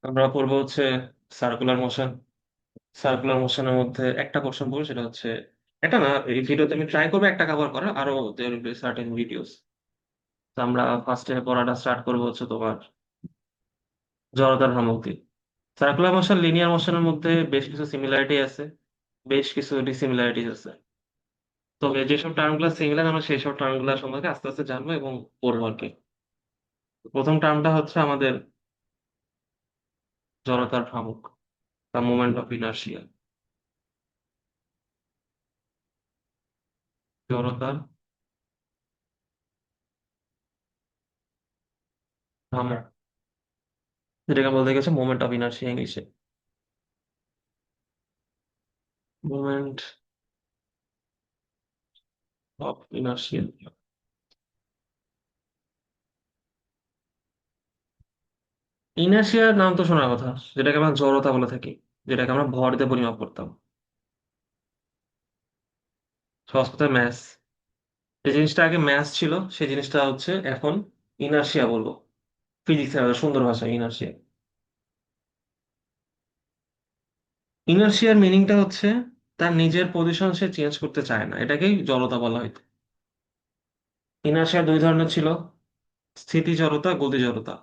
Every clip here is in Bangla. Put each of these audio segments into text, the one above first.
আমরা পড়বো হচ্ছে সার্কুলার মোশন। সার্কুলার মোশনের মধ্যে একটা কোশ্চেন পড়বো, সেটা হচ্ছে এটা না, এই ভিডিওতে আমি ট্রাই করবো একটা কভার করার, আরো there will be certain videos. তো আমরা ফার্স্টে পড়াটা স্টার্ট করবো হচ্ছে তোমার জড়তার ভ্রামক। সার্কুলার মোশন লিনিয়ার মোশনের মধ্যে বেশ কিছু সিমিলারিটি আছে, বেশ কিছু ডিসিমিলারিটিস আছে। তবে যেসব টার্মগুলো সিমিলার আমরা সেই সব টার্মগুলো সম্পর্কে আস্তে আস্তে জানবো এবং পড়বো আর কি। প্রথম টার্মটা হচ্ছে আমাদের জড়তার ভ্রামক, দ্য মোমেন্ট অফ ইনার্শিয়া। জড়তার ভ্রামক, যেটাকে বলতে গেছে মোমেন্ট অফ ইনার্শিয়া ইংলিশে। Moment of inertia. ইনার্শিয়ার নাম তো শোনার কথা, যেটাকে আমরা জড়তা বলে থাকি, যেটাকে আমরা ভর দিয়ে পরিমাপ করতাম, সহজ কথায় ম্যাস। যে জিনিসটা আগে ম্যাস ছিল সেই জিনিসটা হচ্ছে এখন ইনার্শিয়া বলবো, ফিজিক্সের সুন্দর ভাষা ইনার্শিয়া। ইনার্শিয়ার মিনিংটা হচ্ছে তার নিজের পজিশন সে চেঞ্জ করতে চায় না, এটাকেই জড়তা বলা হইতো। ইনার্শিয়া দুই ধরনের ছিল, স্থিতি জড়তা, গতি জড়তা।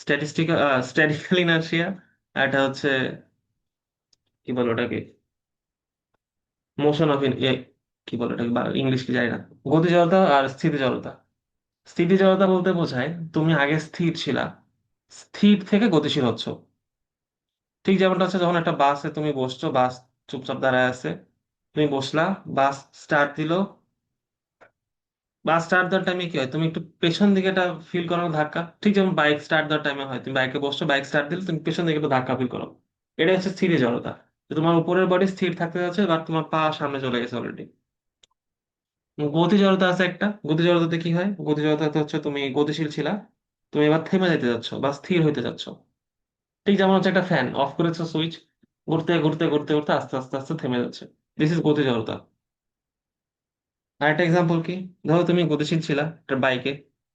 স্ট্যাটিস্টিক্যাল স্ট্যাটিক্যাল ইনার্শিয়া, আর এটা হচ্ছে কি বলো ওটাকে, মোশন অফ কি বলে ওটাকে বা ইংলিশ কি জানি না। গতি জড়তা আর স্থিতি জড়তা। স্থিতি জড়তা বলতে বোঝায় তুমি আগে স্থির ছিলা, স্থির থেকে গতিশীল হচ্ছ। ঠিক যেমনটা হচ্ছে যখন একটা বাসে তুমি বসছো, বাস চুপচাপ দাঁড়ায় আছে, তুমি বসলা, বাস স্টার্ট দিল। বাস স্টার্ট দেওয়ার টাইমে কি হয়, তুমি একটু পেছন দিকে একটা ফিল করো ধাক্কা, ঠিক যেমন বাইক স্টার্ট দেওয়ার টাইমে হয়, তুমি বাইকে বসছো, বাইক স্টার্ট দিলে তুমি পেছন দিকে একটু ধাক্কা ফিল করো। এটা হচ্ছে স্থির জড়তা, যে তোমার উপরের বডি স্থির থাকতে যাচ্ছে, বাট তোমার পা সামনে চলে গেছে অলরেডি। গতি জড়তা আছে একটা, গতি জড়তাতে কি হয়, গতি জড়তাতে হচ্ছে তুমি গতিশীল ছিলা, তুমি এবার থেমে যেতে যাচ্ছ বা স্থির হইতে যাচ্ছ। ঠিক যেমন হচ্ছে একটা ফ্যান অফ করেছো সুইচ, ঘুরতে ঘুরতে ঘুরতে ঘুরতে আস্তে আস্তে আস্তে থেমে যাচ্ছে। দিস ইজ গতি জড়তা। আর একটা এক্সাম্পল কি, ধরো তুমি গতিশীল ছিলা একটা বাইকে,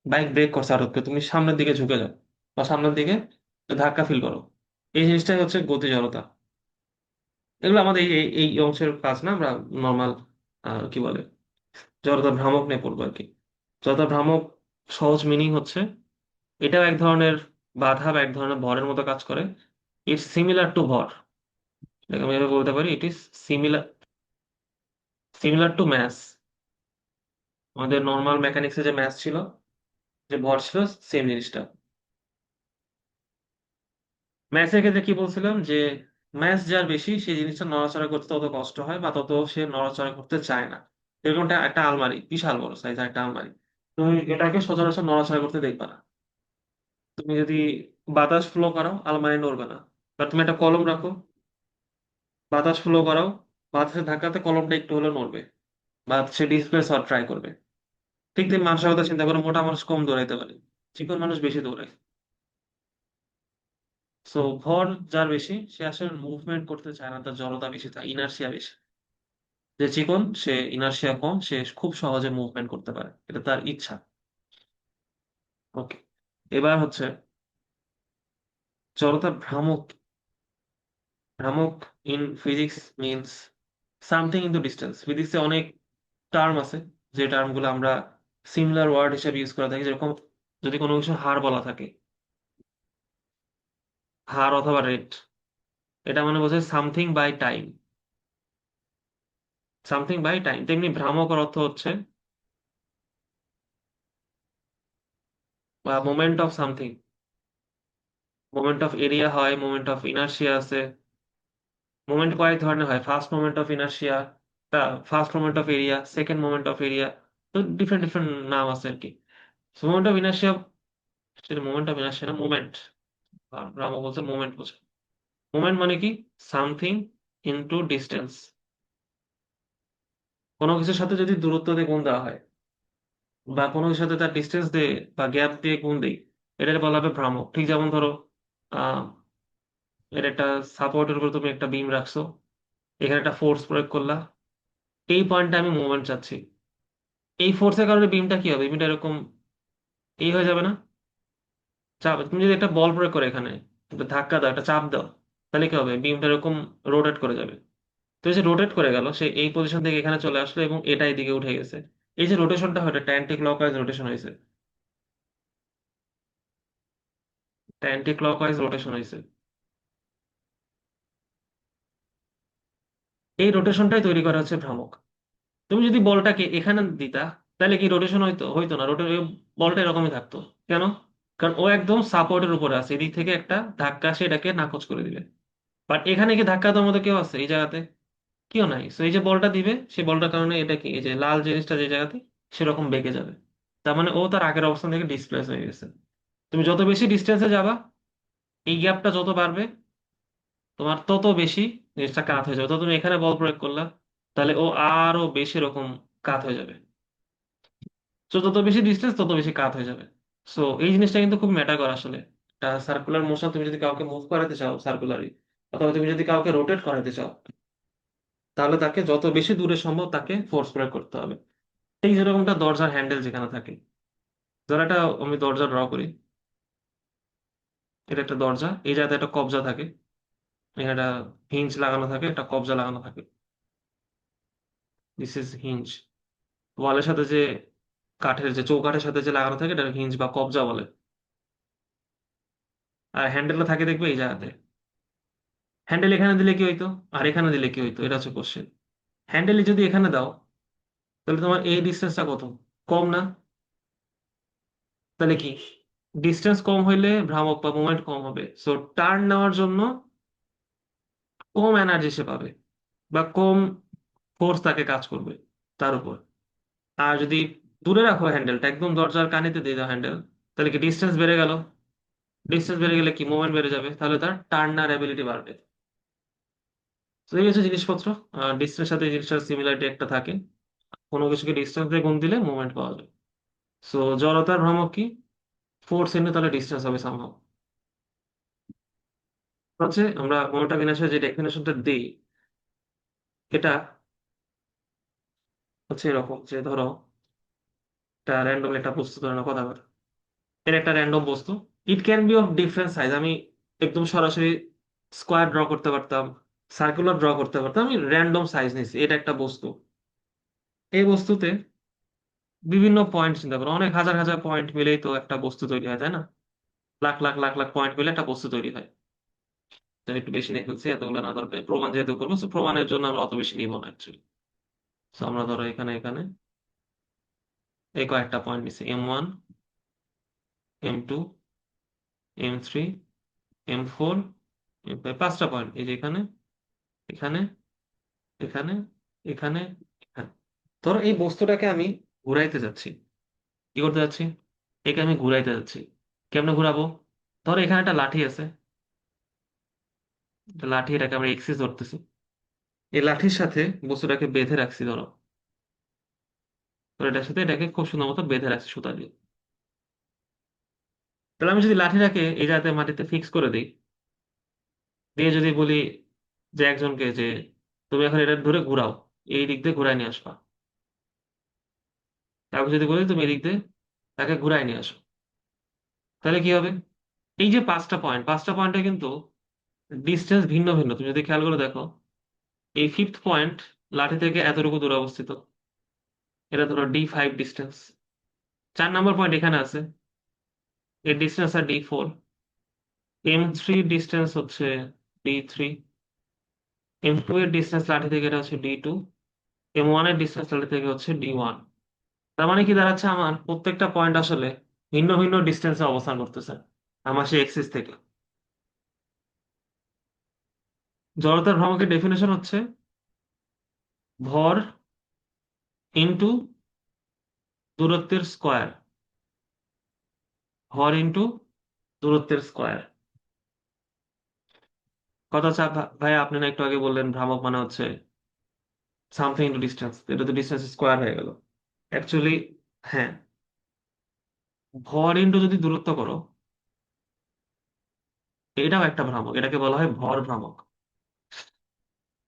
বাইক ব্রেক করছে হঠাৎ করে, তুমি সামনের দিকে ঝুঁকে যাও বা সামনের দিকে ধাক্কা ফিল করো। এই জিনিসটাই হচ্ছে গতি জড়তা। এগুলো আমাদের এই অংশের কাজ না, আমরা নর্মাল কি বলে জড়তা ভ্রামক নিয়ে পড়বো আর কি। জড়তা ভ্রামক সহজ মিনিং হচ্ছে এটাও এক ধরনের বাধা বা এক ধরনের ভরের মতো কাজ করে। ইটস সিমিলার টু ভর, এটাকে আমি এভাবে বলতে পারি, it is similar, similar to mass. আমাদের নর্মাল মেকানিক্সে যে ম্যাস ছিল, যে ভর ছিল, সেম জিনিসটা। ম্যাথের ক্ষেত্রে কি বলছিলাম, যে ম্যাথ যার বেশি সেই জিনিসটা নড়াচড়া করতে তত কষ্ট হয় বা তত সে নড়াচড়া করতে চায় না। এরকমটা একটা আলমারি, বিশাল বড় সাইজ একটা আলমারি, তুমি এটাকে সচরাচর নড়াচড়া করতে দেখবা না। তুমি যদি বাতাস ফ্লো করাও আলমারি নড়বে না। বা তুমি একটা কলম রাখো, বাতাস ফ্লো করাও, বাতাসের ধাক্কাতে কলমটা একটু হলেও নড়বে বা সে ডিসপ্লেস হওয়ার ট্রাই করবে। ঠিক তুমি মানুষের কথা চিন্তা করো, মোটা মানুষ কম দৌড়াইতে পারে, চিকন মানুষ বেশি দৌড়ায়। সো ভর যার বেশি সে আসলে মুভমেন্ট করতে চায় না, তার জড়তা বেশি, তার ইনার্সিয়া বেশি। যে চিকন সে ইনার্সিয়া কম, সে খুব সহজে মুভমেন্ট করতে পারে, এটা তার ইচ্ছা। ওকে, এবার হচ্ছে জড়তা ভ্রামক। ভ্রামক in physics means something into distance. ফিজিক্সে অনেক টার্ম আছে, যে টার্মগুলো আমরা সিমিলার ওয়ার্ড হিসেবে ইউজ করে থাকি, যেরকম যদি কোনো কিছু হার বলা থাকে, হার অথবা রেট, এটা মানে বোঝায় something by time, something by time. তেমনি ভ্রামকের অর্থ হচ্ছে moment of something. Moment of area হয়, মোমেন্ট অফ ইনার্শিয়া আছে। মোমেন্ট কয়েক ধরনের হয়, first moment of inertia, first moment of area, second moment of area. তো ডিফারেন্ট ডিফারেন্ট নাম আছে আর কি। মোমেন্ট অফ ইনার্শিয়া, সেটা মোমেন্ট অফ ইনার্শিয়া না, মোমেন্ট। রামা বলছে মোমেন্ট বোঝে। মোমেন্ট মানে কি, সামথিং ইনটু ডিস্টেন্স। কোনো কিছুর সাথে যদি দূরত্ব দিয়ে গুণ দেওয়া হয় বা কোনো কিছুর সাথে তার ডিস্টেন্স দিয়ে বা গ্যাপ দিয়ে গুণ দেই, এটাকে বলা হবে ভ্রামক। ঠিক যেমন ধরো আহ এর একটা সাপোর্টের উপর তুমি একটা বিম রাখছো, এখানে একটা ফোর্স প্রয়োগ করলা, এই পয়েন্টে আমি মুভমেন্ট চাচ্ছি, এই ফোর্সের কারণে বিমটা কি হবে, বিমটা এরকম এই হয়ে যাবে না। তুমি যদি একটা বল প্রয়োগ করো এখানে, একটা ধাক্কা দাও, একটা চাপ দাও, তাহলে কি হবে, বিমটা এরকম রোটেট করে যাবে। তো এই যে রোটেট করে গেল, সে এই পজিশন থেকে এখানে চলে আসলো এবং এটা এদিকে উঠে গেছে। এই যে রোটেশনটা হয়, এটা অ্যান্টি ক্লকওয়াইজ রোটেশন হয়েছে। অ্যান্টি ক্লকওয়াইজ রোটেশন হয়েছে। এই রোটেশনটাই তৈরি করা হচ্ছে ভ্রামক। তুমি যদি বলটাকে এখানে দিতা, তাহলে কি রোটেশন হইতো? হইতো না, বলটা এরকমই থাকতো। কেন? কারণ ও একদম সাপোর্টের উপরে আছে, এদিক থেকে একটা ধাক্কা সে এটাকে নাকচ করে দিবে। বাট এখানে কি ধাক্কা দেওয়ার মতো কেউ আছে এই জায়গাতে? কেউ নাই। সো এই যে বলটা দিবে, সেই বলটার কারণে এটা কি, এই যে লাল জিনিসটা যে জায়গাতে, সেরকম বেঁকে যাবে। তার মানে ও তার আগের অবস্থান থেকে ডিসপ্লেস হয়ে গেছে। তুমি যত বেশি ডিস্টেন্সে যাবা, এই গ্যাপটা যত বাড়বে, তোমার তত বেশি জিনিসটা কাত হয়ে যাবে। তো তুমি এখানে বল প্রয়োগ করলা, তাহলে ও আরো বেশি রকম কাত হয়ে যাবে। তো যত বেশি ডিস্টেন্স তত বেশি কাত হয়ে যাবে। সো এই জিনিসটা কিন্তু খুব ম্যাটার করে আসলে। একটা সার্কুলার মোশন তুমি যদি কাউকে মুভ করাতে চাও সার্কুলারলি, অথবা তুমি যদি কাউকে রোটেট করাতে চাও, তাহলে তাকে যত বেশি দূরে সম্ভব তাকে ফোর্স প্রয়োগ করতে হবে। এই যেরকমটা দরজার হ্যান্ডেল যেখানে থাকে, ধর একটা আমি দরজা ড্র করি। এটা একটা দরজা, এই জায়গাতে একটা কবজা থাকে, এখানে একটা হিঞ্জ লাগানো থাকে, একটা কবজা লাগানো থাকে। This is hinge. ওয়ালের সাথে যে কাঠের যে চৌকাঠের সাথে যে লাগানো থাকে, এটা হিঞ্জ বা কবজা বলে। আর হ্যান্ডেলটা থাকে দেখবে এই জায়গাতে। হ্যান্ডেল এখানে দিলে কি হইতো, আর এখানে দিলে কি হইতো, এটা হচ্ছে কোশ্চেন। হ্যান্ডেলে যদি এখানে দাও, তাহলে তোমার এই ডিস্টেন্সটা কত, কম না? তাহলে কি, ডিস্টেন্স কম হইলে ভ্রামক বা মোমেন্ট কম হবে। সো টার্ন নেওয়ার জন্য কম এনার্জি সে পাবে, বা কম ফোর্স তাকে কাজ করবে তার উপর। আর যদি দূরে রাখো হ্যান্ডেলটা, একদম দরজার কানিতে দিয়ে দাও হ্যান্ডেল, তাহলে কি ডিস্টেন্স বেড়ে গেল। ডিস্টেন্স বেড়ে গেলে কি, মোমেন্ট বেড়ে যাবে, তাহলে তার টার্নার অ্যাবিলিটি বাড়বে। তো এই হচ্ছে জিনিসপত্র। ডিস্টেন্সের সাথে এই জিনিসটার সিমিলারিটি একটা থাকে। কোনো কিছুকে ডিস্টেন্স দিয়ে গুণ দিলে মুভমেন্ট পাওয়া যায়। সো জড়তার ভ্রামক কি, ফোর্স ইন্টু তাহলে ডিস্টেন্স হবে সামহাও। হচ্ছে আমরা মোমেন্টাম ইনার্সিয়ার যে ডেফিনেশনটা দিই, এটা হচ্ছে এরকম যে ধরো একটা র্যান্ডম একটা বস্তু, ধরো না কথা বল, এর একটা র্যান্ডম বস্তু, it can be of different size. আমি একদম সরাসরি স্কোয়ার ড্র করতে পারতাম, সার্কুলার ড্র করতে পারতাম, আমি র্যান্ডম সাইজ নিয়েছি। এটা একটা বস্তু। এই বস্তুতে বিভিন্ন পয়েন্ট, চিন্তা করো, অনেক হাজার হাজার পয়েন্ট মিলেই তো একটা বস্তু তৈরি হয়, তাই না? লাখ লাখ লাখ লাখ পয়েন্ট মিলে একটা বস্তু তৈরি হয়। তো একটু বেশি নিয়ে ফেলছি, এতগুলো না দরকার, প্রমাণ যেহেতু করবো, so প্রমাণের জন্য আমরা অত বেশি নিব না অ্যাকচুয়ালি। তো আমরা ধরো এখানে এখানে এই কয়েকটা পয়েন্ট নিচ্ছি, M1, M2, M3, M4, M5, পাঁচটা পয়েন্ট। এই যে এখানে, এখানে, এখানে, এখানে, এখানে। ধরো এই বস্তুটাকে আমি ঘুরাইতে যাচ্ছি। কি করতে যাচ্ছি? একে আমি ঘুরাইতে যাচ্ছি। কেমনে ঘুরাবো? ধরো এখানে একটা লাঠি আছে, একটা লাঠি, এটাকে আমরা এক্সিস ধরতেছি। এই লাঠির সাথে বস্তুটাকে বেঁধে রাখছি ধরো। তো এটার সাথে এটাকে খুব সুন্দর মতো বেঁধে রাখছি সুতা দিয়ে। তাহলে আমি যদি লাঠিটাকে এই জায়গাতে মাটিতে ফিক্স করে দিই, দিয়ে যদি বলি যে একজনকে যে তুমি এখন এটা ধরে ঘুরাও, এই দিক দিয়ে ঘুরাই নিয়ে আসবা, তারপর যদি বলি তুমি এই দিক দিয়ে তাকে ঘুরাই নিয়ে আসো, তাহলে কি হবে? এই যে পাঁচটা পয়েন্ট, পাঁচটা পয়েন্টে কিন্তু ডিস্টেন্স ভিন্ন ভিন্ন। তুমি যদি খেয়াল করে দেখো, এই ফিফথ পয়েন্ট লাঠি থেকে এতটুকু দূরে অবস্থিত, এটা ধরো D5 ডিস্টেন্স। 4 নম্বর পয়েন্ট এখানে আছে, এর ডিস্টেন্স আর D4। M3 ডিস্টেন্স হচ্ছে D3। M2 এর ডিস্টেন্স লাঠি থেকে এটা হচ্ছে D2। M1 এর ডিস্টেন্স লাঠি থেকে হচ্ছে D1। তার মানে কি দাঁড়াচ্ছে, আমার প্রত্যেকটা পয়েন্ট আসলে ভিন্ন ভিন্ন ডিস্টেন্সে অবস্থান করতেছে আমার সেই এক্সিস থেকে। জড়তার ভ্রামকের ডেফিনেশন হচ্ছে ভর ইনটু দূরত্বের স্কোয়ার। ভর ইনটু দূরত্বের স্কোয়ার। কথা হচ্ছে ভাই, আপনি না একটু আগে বললেন ভ্রামক মানে হচ্ছে সামথিং ইনটু ডিস্টেন্স, এটা তো ডিস্টেন্স স্কোয়ার হয়ে গেল অ্যাকচুয়ালি। হ্যাঁ, ভর ইনটু যদি দূরত্ব করো, এটাও একটা ভ্রামক, এটাকে বলা হয় ভর ভ্রামক।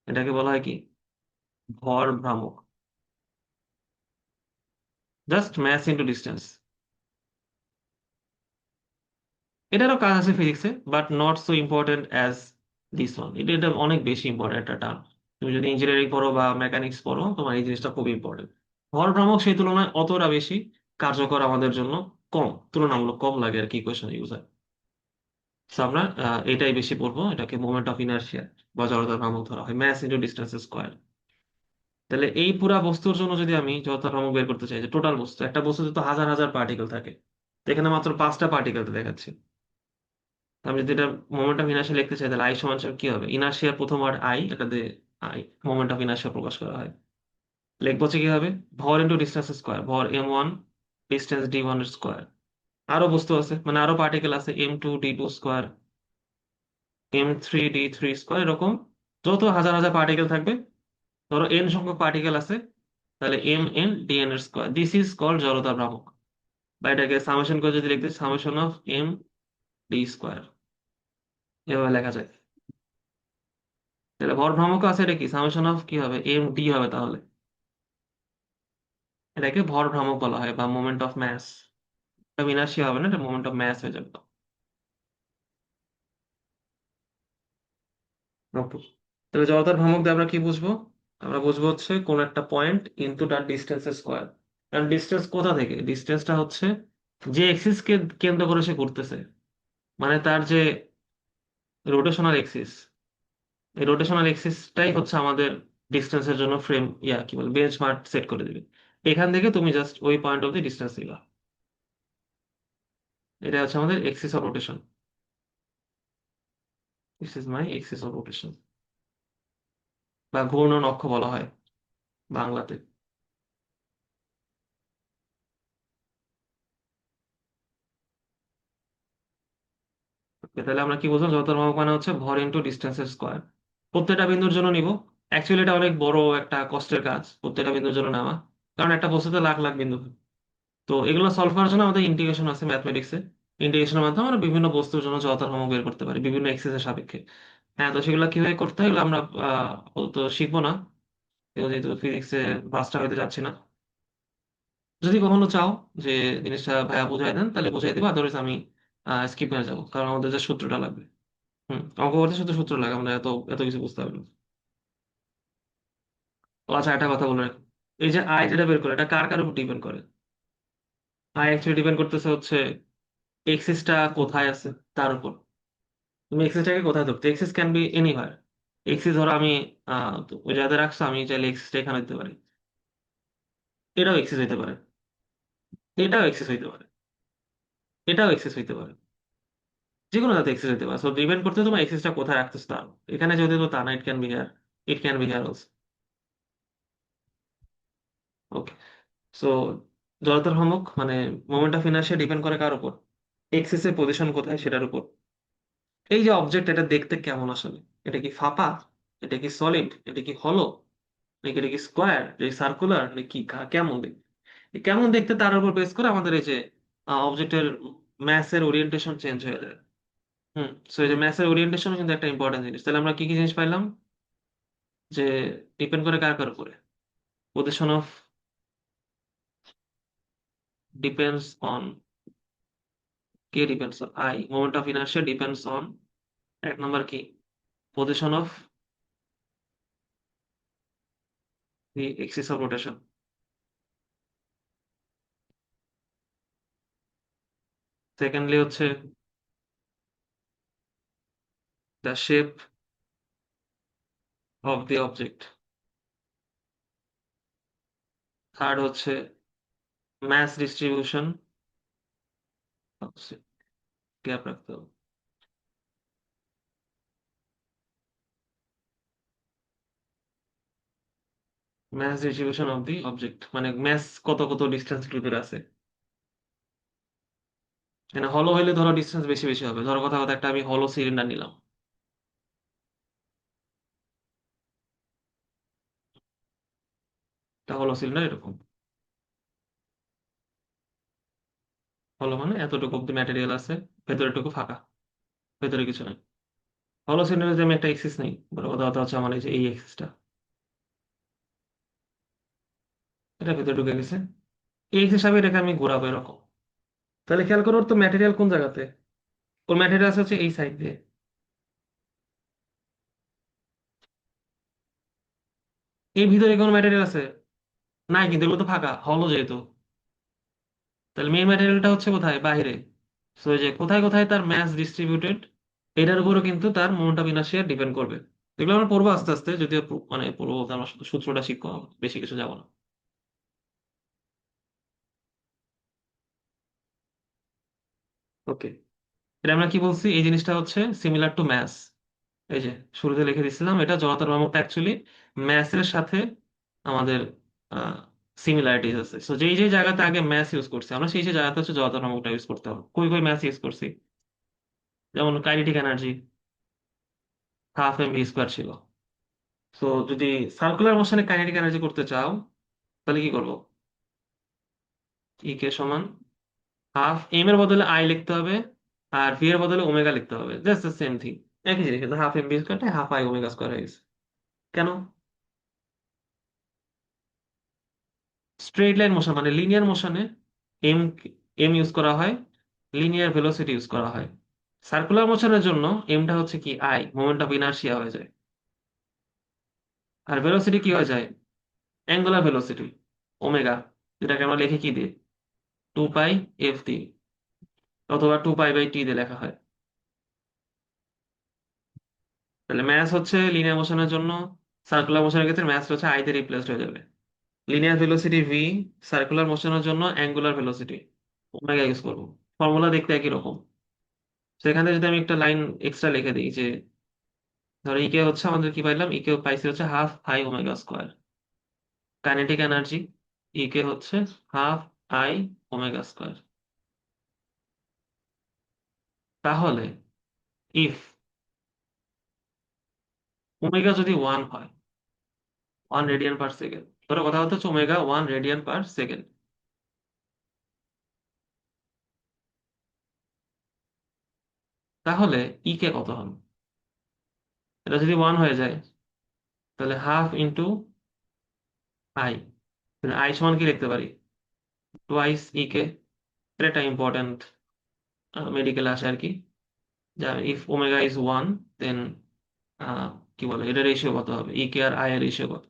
এটাকে বলা হয় কি, ভর ভ্রামক। Just mass into distance. এটারও কাজ আছে ফিজিক্সে, but not so important as this one. এটা এটা অনেক বেশি ইম্পর্টেন্ট একটা টার্ম। তুমি যদি ইঞ্জিনিয়ারিং পড়ো বা মেকানিক্স পড়ো, তোমার এই জিনিসটা খুব ইম্পর্টেন্ট। ভর ভ্রামক সেই তুলনায় অতটা বেশি কার্যকর আমাদের জন্য কম, তুলনামূলক কম লাগে আর কি ইকুয়েশন ইউজ হয়। তো আমরা এটাই বেশি পড়বো, এটাকে মোমেন্ট অফ ইনার্শিয়া বা জড়তার ভ্রামক ধরা হয়, ম্যাস ইনটু ডিস্টেন্স স্কোয়ার। তাহলে এই পুরা বস্তুর জন্য যদি আমি জড়তার ভ্রামক বের করতে চাই, যে টোটাল বস্তু, একটা বস্তুতে তো হাজার হাজার পার্টিকেল থাকে, তো এখানে মাত্র 5টা পার্টিকেল দেখাচ্ছি। আমি যদি এটা মোমেন্ট অফ ইনার্শিয়া লিখতে চাই, তাহলে আই সমান সমান কি হবে, ইনার্শিয়ার প্রথম ওয়ার্ড আই, এটাতে আই মোমেন্ট অফ ইনার্শিয়া প্রকাশ করা হয়। লিখবো হচ্ছে কি হবে, ভর ইন্টু ডিস্টেন্স স্কোয়ার, ভর m1, ডিস্টেন্স d1 এর স্কোয়ার। আরো বস্তু আছে, মানে আরো পার্টিকেল আছে, m2 d2 square, m3 d3 square, এরকম যত হাজার হাজার পার্টিকেল থাকবে, ধরো n সংখ্যক পার্টিকেল আছে, তাহলে mn dn এর স্কোয়ার, দিস ইজ কল্ড জড়তা ভ্রামক। বা এটাকে সামেশন করে যদি লিখতে, summation of m d square, এভাবে লেখা যায়। তাহলে ভর ভ্রামক আছে, এটা কি সামেশন অফ কি হবে, md হবে তাহলে। এটাকে ভর ভ্রামক বলা হয় বা মোমেন্ট অফ ম্যাস। এটা ইনার্শিয়া হবে না, এটা মোমেন্ট অফ ম্যাস হয়ে যাবে। ওকে। তাহলে জড়তার ভ্রামক দিয়ে আমরা কি বুঝবো, আমরা বুঝবো হচ্ছে কোন একটা পয়েন্ট ইনটু তার ডিস্টেন্স স্কোয়ার। কারণ ডিস্টেন্স কোথা থেকে, ডিস্টেন্সটা হচ্ছে যে এক্সিস কে কেন্দ্র করে সে ঘুরতেছে, মানে তার যে রোটেশনাল এক্সিস, এই রোটেশনাল এক্সিসটাই হচ্ছে আমাদের ডিস্টেন্সের জন্য ফ্রেম, কি বলে, বেঞ্চমার্ক সেট করে দিবে। এখান থেকে তুমি জাস্ট ওই পয়েন্ট অব্দি ডিস্টেন্স নিবা। এটা হচ্ছে আমাদের axis of rotation. This is my axis of rotation, বা ঘূর্ণন অক্ষ বলা হয় বাংলাতে। Okay, তাহলে আমরা কি বুঝলাম, জড়তার ভ্রামক মানে হচ্ছে ভর ইনটু ডিস্টেন্সের স্কোয়ার। প্রত্যেকটা বিন্দুর জন্য নিব। অ্যাকচুয়ালি এটা অনেক বড় একটা কষ্টের কাজ, প্রত্যেকটা বিন্দুর জন্য নেওয়া, কারণ একটা বস্তুতে লাখ লাখ বিন্দু। তো এগুলো সলভ করার জন্য আমাদের ইন্টিগ্রেশন আছে ম্যাথমেটিক্সে। ইন্টিগ্রেশনের মাধ্যমে আমরা বিভিন্ন বস্তুর জন্য জড়তার ভ্রামক বের করতে পারি বিভিন্ন এক্সিসের সাপেক্ষে। হ্যাঁ, তো সেগুলো কিভাবে করতে হয় এগুলো আমরা তো শিখবো না, যেহেতু ফিজিক্সে মাস্টার হইতে যাচ্ছি না। যদি কখনো চাও যে জিনিসটা ভাইয়া বুঝাই দেন, তাহলে বুঝাই দেবো, আদারওয়াইজ আমি স্কিপ হয়ে যাবো, কারণ আমাদের যে সূত্রটা লাগবে। অঙ্ক করতে শুধু সূত্র লাগে, আমরা এত এত কিছু বুঝতে হবে না। ও আচ্ছা, একটা কথা বলে রাখি, এই যে আই যেটা বের করে, এটা কার কার উপর ডিপেন্ড করে। আই অ্যাকচুয়ালি ডিপেন্ড করতেছে হচ্ছে এক্সিসটা কোথায় আছে তার উপর। তুমি এক্সিসটাকে কোথায় ধরতে, axis can be anywhere. Axis ধরো আমি তো ওই জায়গায় রাখছো, আমি চাইলে এক্সিসটা এখানে দিতে পারি, এটাও এক্সিস হইতে পারে, এটাও এক্সিস হইতে পারে, এটাও এক্সিস হইতে পারে, যে কোনো জায়গাতে এক্সিস হইতে পারে। সো ডিপেন্ড করতে তোমার এক্সিসটা কোথায় রাখতেছো তার উপর। এখানে যদি তো তা না, it can be here, it can be here also. Okay. So জড়তার ভ্রামক মানে মোমেন্ট অফ ইনার্শিয়া ডিপেন্ড করে কার উপর, এক্সিসের পজিশন কোথায় সেটার উপর। এই যে অবজেক্ট, এটা দেখতে কেমন আসলে, এটা কি ফাঁপা, এটা কি সলিড, এটা কি হলো, নাকি এটা কি স্কোয়ার, এটা সার্কুলার, নাকি কেমন দেখতে। এই কেমন দেখতে তার উপর বেস করে আমাদের এই যে অবজেক্টের ম্যাসের ওরিয়েন্টেশন চেঞ্জ হয়ে যায়। সো এই যে ম্যাসের ওরিয়েন্টেশন কিন্তু একটা ইম্পর্টেন্ট জিনিস। তাহলে আমরা কি কি জিনিস পাইলাম, যে ডিপেন্ড করে কার কার উপরে, পজিশন অফ, ডিপেন্ডস অন, কে depends on, I, moment of inertia depends on, এক নম্বর কি, position of the axis of rotation. Secondly হচ্ছে the shape of the object. Third হচ্ছে ম্যাস ডিস্ট্রিবিউশন, গ্যাপ রাখতে হবে, mass distribution of the object মানে ম্যাস কত কত ডিস্টেন্স ভিতরে আছে। মানে হলো হইলে ধরো ডিস্টেন্স বেশি বেশি হবে, ধরো কথা কথা একটা আমি হলো সিলিন্ডার নিলাম, এটা হলো সিলিন্ডার এরকম, হলো মানে এতটুকু অব্দি ম্যাটেরিয়াল আছে, ভেতরেটুকু ফাঁকা, ভেতরে কিছু নাই। হলো সিলিন্ডারে যে আমি একটা এক্সিস নেই, বড় কথা কথা হচ্ছে আমার এই যে এই এক্সিসটা, এটা ভেতরে ঢুকে গেছে, এই এক্স হিসাবে এটাকে আমি ঘোরাবো এরকম। তাহলে খেয়াল করো, ওর তো ম্যাটেরিয়াল কোন জায়গাতে, ওর ম্যাটেরিয়াল হচ্ছে এই সাইড দিয়ে। এই ভিতরে কোনো ম্যাটেরিয়াল আছে? নাই, কিন্তু এগুলো তো ফাঁকা হলো যেহেতু। তাহলে মেইন ম্যাটেরিয়ালটা হচ্ছে কোথায়? বাইরে। সো এই যে কোথায় কোথায় তার ম্যাস ডিস্ট্রিবিউটেড, এটার উপরও কিন্তু তার মোমেন্ট অফ ইনার্শিয়া ডিপেন্ড করবে। এগুলো আমরা পড়বো আস্তে আস্তে, যদিও মানে পড়বো বলতে আমরা শুধু সূত্রটা শিখবো, বেশি কিছু যাবো না। ওকে, এটা আমরা কি বলছি? এই জিনিসটা হচ্ছে সিমিলার টু ম্যাস। এই যে শুরুতে লিখে দিছিলাম, এটা জড়তার ভ্রামকটা অ্যাকচুয়ালি ম্যাসের সাথে আমাদের সিমিলারিটিস আছে। সো যেই যেই জায়গাতে আগে ম্যাস ইউজ করছি আমরা, সেই সেই জায়গাতে হচ্ছে জড়তার ভ্রামকটা ইউজ করতে হবে। কই কই ম্যাস ইউজ করছি? যেমন কাইনেটিক এনার্জি 12 mv² ছিল। তো যদি সার্কুলার মোশনে কাইনেটিক এনার্জি করতে চাও, তাহলে কি করবো? ই কে সমান 12 m এর বদলে আই লিখতে হবে, আর ভি এর বদলে ওমেগা লিখতে হবে। জাস্ট দ্য সেম থিং, একই জিনিস, কিন্তু 12 mv² 12 I ওমেগা² হয়ে গেছে। কেন? স্ট্রেট লাইন মোশন মানে লিনিয়ার মোশনে এম এম ইউজ করা হয়, লিনিয়ার ভেলোসিটি ইউজ করা হয়। সার্কুলার মোশনের জন্য এমটা হচ্ছে কি আই, মোমেন্ট অফ ইনার্শিয়া হয়ে যায়। আর ভেলোসিটি কি হয়ে যায়? অ্যাঙ্গুলার ভেলোসিটি, ওমেগা, যেটাকে আমরা লিখি কি দিয়ে? 2π f দিয়ে, অথবা 2π/t দিয়ে লেখা হয়। তাহলে ম্যাস হচ্ছে লিনিয়ার মোশনের জন্য, সার্কুলার মোশনের ক্ষেত্রে ম্যাস হচ্ছে আই দিয়ে রিপ্লেসড হয়ে যাবে। লিনিয়ার ভেলোসিটি ভি, সার্কুলার মোশনের জন্য অ্যাঙ্গুলার ভেলোসিটি ওমেগা ইউজ করবো। ফর্মুলা দেখতে একই রকম। সেখানে যদি আমি একটা লাইন এক্সট্রা লিখে দিই যে, ধরো ইকে হচ্ছে আমাদের কি পাইলাম, ইকে পাইছি হচ্ছে 12 I ওমেগা²। কাইনেটিক এনার্জি ইকে হচ্ছে 12 I ওমেগা²। তাহলে ইফ ওমেগা যদি 1 হয়, 1 রেডিয়ান পার সেকেন্ড, ধরো কথা হচ্ছে ওমেগা 1 রেডিয়ান পার সেকেন্ড, তাহলে ইকে কত হবে? এটা যদি 1 হয়ে যায়, তাহলে 12 × I। আই সমান কি লিখতে পারি? টোয়াইস ইকে। এটা একটা ইম্পর্টেন্ট মেডিকেল আসে আর কি, যা ইফ ওমেগা ইজ 1, দেন কি বলে এটা রেশিও কত হবে, ইকে আর আই এর রেশিও কত?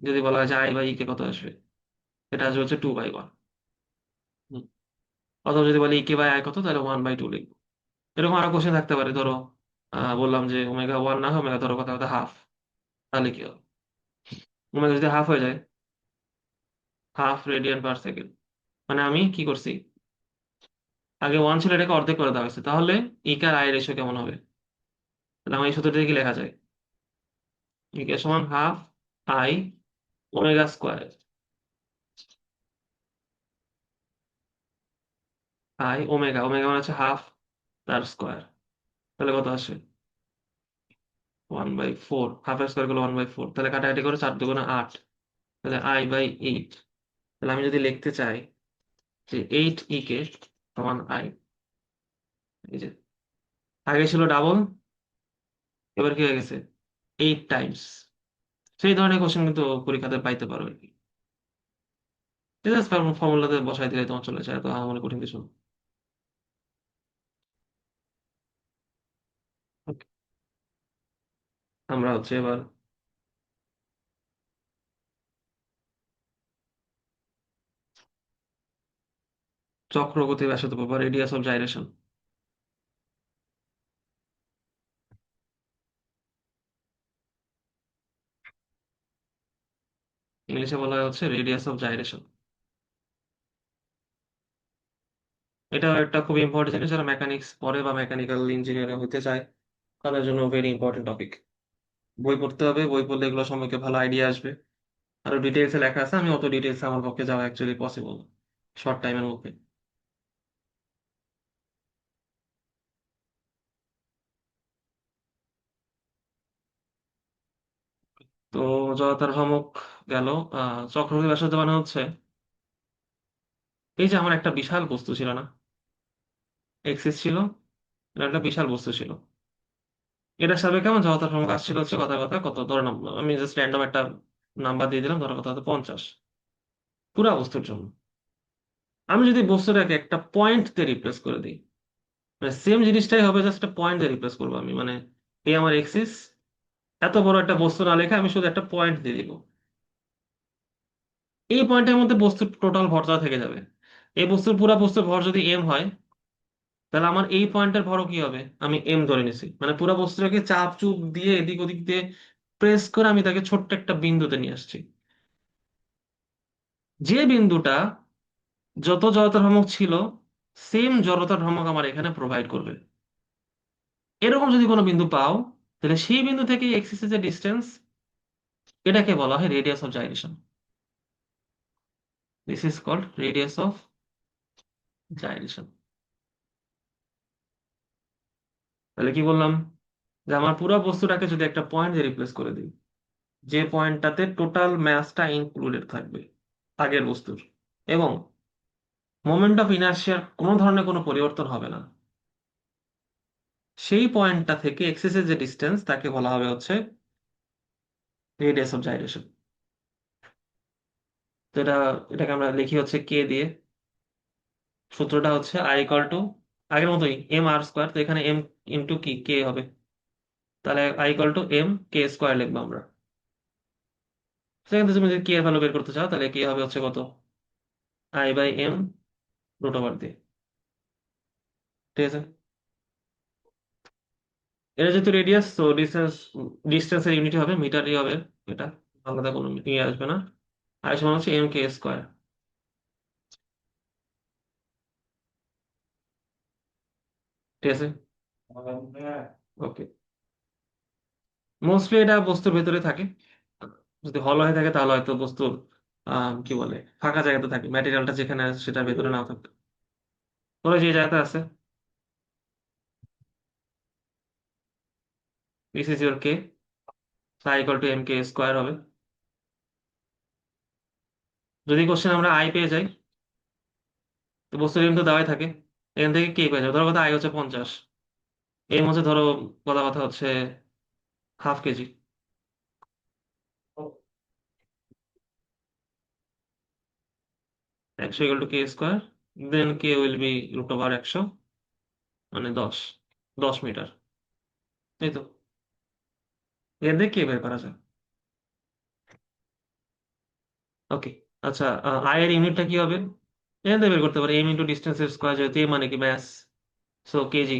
যদি বলা হয় যে আই বাই ইকে কত আসবে, এটা আসবে হচ্ছে 2/1। অথবা যদি বলি ইকে বাই আই কত, তাহলে 1/2 লিখবো। এরকম আরো কোশ্চেন থাকতে পারে। ধরো বললাম যে ওমেগা 1 না হয় ওমেগা, ধরো কথা কথা হাফ, তাহলে কি হবে? ওমেগা যদি হাফ হয়ে যায়, 12 রেডিয়ান পার সেকেন্ড, মানে আমি কি করছি, আগে 1 ছিল এটাকে অর্ধেক করে দেওয়া হয়েছে। তাহলে ইকে আর আই রেশিও কেমন হবে? তাহলে আমার এই সূত্রটা কি লেখা যায়? ইকে সমান 12 I ওমেগা²। ওমেগা ওমেগা মানে হচ্ছে হাফ, তার স্কোয়ার। তাহলে কত আসে? 1/4। হাফ স্কোয়ার করলে 1/4, তাহলে কাটাকাটি করে 4 × 2 = 8। তাহলে I/8। তাহলে আমি যদি লিখতে চাই যে 8 E সমান I, এই যে আগে ছিল ডাবল, এবার কি হয়ে গেছে 8 টাইমস। সেই ধরনের কোশ্চেন কিন্তু পরীক্ষাতে পাইতে পারো আর কি। জাস্ট ফর্মুলাতে বসাই দিলে তোমার চলে যায়, তো আমার কঠিন কিছু না। Okay, আমরা হচ্ছে এবার চক্রগতি ব্যাসার্ধ বা রেডিয়াস অফ জাইরেশন। ইংলিশে বলা হয় হচ্ছে রেডিয়াস অফ জাইরেশন। এটা একটা খুব ইম্পর্টেন্ট জিনিস, যারা মেকানিক্স পড়ে বা মেকানিক্যাল ইঞ্জিনিয়ারিং হতে চায় তাদের জন্য ভেরি ইম্পর্টেন্ট টপিক। বই পড়তে হবে, বই পড়লে এগুলো সম্পর্কে ভালো আইডিয়া আসবে। আরো ডিটেলসে লেখা আছে, আমি অত ডিটেলস আমার পক্ষে যাওয়া অ্যাকচুয়ালি পসিবল শর্ট টাইমের মধ্যে। তো জড়তার ভ্রামক গেল। চক্রবর্তী ব্যাসার্ধ মানে হচ্ছে, এই যে আমার একটা বিশাল বস্তু ছিল না, এক্সিস ছিল, এটা একটা বিশাল বস্তু ছিল। এটার সাথে কেমন জড়তার ভ্রামক আসছিল হচ্ছে কথা কথা কত, ধরে নাম আমি জাস্ট র্যান্ডম একটা নাম্বার দিয়ে দিলাম, ধরো কথা হতো 50 পুরা বস্তুর জন্য। আমি যদি বস্তুটাকে একটা পয়েন্ট দিয়ে রিপ্লেস করে দিই, সেম জিনিসটাই হবে, জাস্ট একটা পয়েন্ট দিয়ে রিপ্লেস করবো আমি, মানে এই আমার এক্সিস, এত বড় একটা বস্তু না লেখা আমি শুধু একটা পয়েন্ট দিয়ে দিব। এই পয়েন্টের মধ্যে বস্তুর টোটাল ভরটা থেকে যাবে। এই বস্তুর পুরা বস্তুর ভর যদি এম হয়, তাহলে আমার এই পয়েন্টের ভরও কি হবে, আমি এম ধরে নিছি, মানে পুরো বস্তুটাকে চাপ চুপ দিয়ে এদিক ওদিক দিয়ে প্রেস করে আমি তাকে ছোট্ট একটা বিন্দুতে নিয়ে আসছি। যে বিন্দুটা যত জড়তার ভ্রামক ছিল, সেম জড়তার ভ্রামক আমার এখানে প্রোভাইড করবে। এরকম যদি কোনো বিন্দু পাও, তাহলে সেই বিন্দু থেকে এক্সিসের যে ডিস্টেন্স, এটাকে বলা হয় radius of gyration. This is called radius of gyration. তাহলে কি বললাম, যে আমার পুরো বস্তুটাকে যদি একটা পয়েন্ট দিয়ে রিপ্লেস করে দিই, যে পয়েন্টটাতে টোটাল ম্যাসটা ইনক্লুডেড থাকবে আগের বস্তুর, এবং মোমেন্ট অফ ইনার্শিয়ার কোনো ধরনের কোনো পরিবর্তন হবে না, সেই পয়েন্টটা থেকে এক্সিসের যে ডিস্টেন্স তাকে বলা হবে হচ্ছে রেডিয়াস অফ জাইরেশন। তো এটাকে আমরা লিখি হচ্ছে কে দিয়ে। সূত্রটা হচ্ছে আই ইকুয়াল টু, আগের মতোই, এম আর স্কোয়ার, তো এখানে এম ইন্টু কি কে হবে, তাহলে I equal to M K square লিখবো আমরা। সেখান থেকে তুমি যদি কে এর ভ্যালু বের করতে চাও, তাহলে কে হবে হচ্ছে কত, I by M root over দিয়ে। ঠিক আছে, এটা যেহেতু রেডিয়াস, তো ডিস্টেন্সের ইউনিট হবে মিটারই হবে, এটা আলাদা কোনো ইয়ে আসবে না। আর সমান হচ্ছে এম কে স্কোয়ার। ঠিক আছে, ওকে। মোস্টলি এটা বস্তুর ভেতরে থাকে, যদি হল হয়ে থাকে তাহলে হয়তো বস্তুর কি বলে ফাঁকা জায়গাতে থাকে, ম্যাটেরিয়ালটা যেখানে আছে সেটার ভেতরে নাও থাকবে। ধরো যে জায়গাতে আছে, this is your K, I equal to M K square হবে। যদি কোশ্চেন আমরা আই পেয়ে যাই, তো বস্তুর এম তো দেওয়াই থাকে, এখান থেকে কে পেয়ে যাবে, ধরো কথা আই হচ্ছে 50, এম হচ্ছে ধরো কথা কথা হচ্ছে half kg. 100 equal to K square, then K will be root over 100, মানে 10 মিটার। এই তো, এর দিয়ে কে বের করা যায়। ওকে, আচ্ছা, আই এর ইউনিটটা কি হবে, এখান থেকে বের করতে পারি, এম ইন্টু ডিস্টেন্স স্কোয়ার, যেহেতু এ মানে কি ব্যাস, সো কেজি,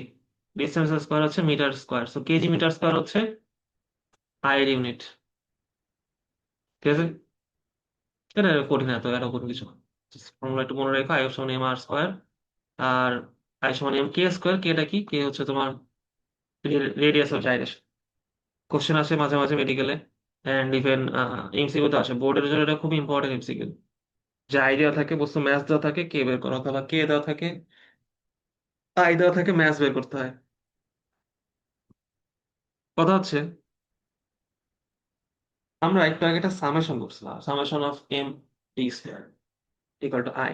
ডিস্টেন্স স্কোয়ার হচ্ছে metre square, so kg metre square হচ্ছে আই এর ইউনিট। ঠিক আছে, এটা কঠিন, এত এটা কোনো কিছু না, ফর্মুলা একটু মনে রেখো, আই সমান এম আর স্কোয়ার, আর আই সমান এম কে স্কোয়ার, কে টা কি, কে হচ্ছে তোমার রেডিয়াস অফ জাইরেশন। কোশ্চেন আসে মাঝে মাঝে মেডিকেলে, অ্যান্ড ইভেন এমসিকিউ তো আসে, বোর্ডের জন্য এটা খুব ইম্পর্টেন্ট এমসিকিউ, যে আই দেওয়া থাকে, বস্তু ম্যাথ দেওয়া থাকে, কে বের করা, অথবা কে দেওয়া থাকে, আই দেওয়া থাকে, ম্যাথ বের করতে হয়। কথা হচ্ছে, আমরা একটু আগে একটা সামেশন করছিলাম, summation of M T square equal to I.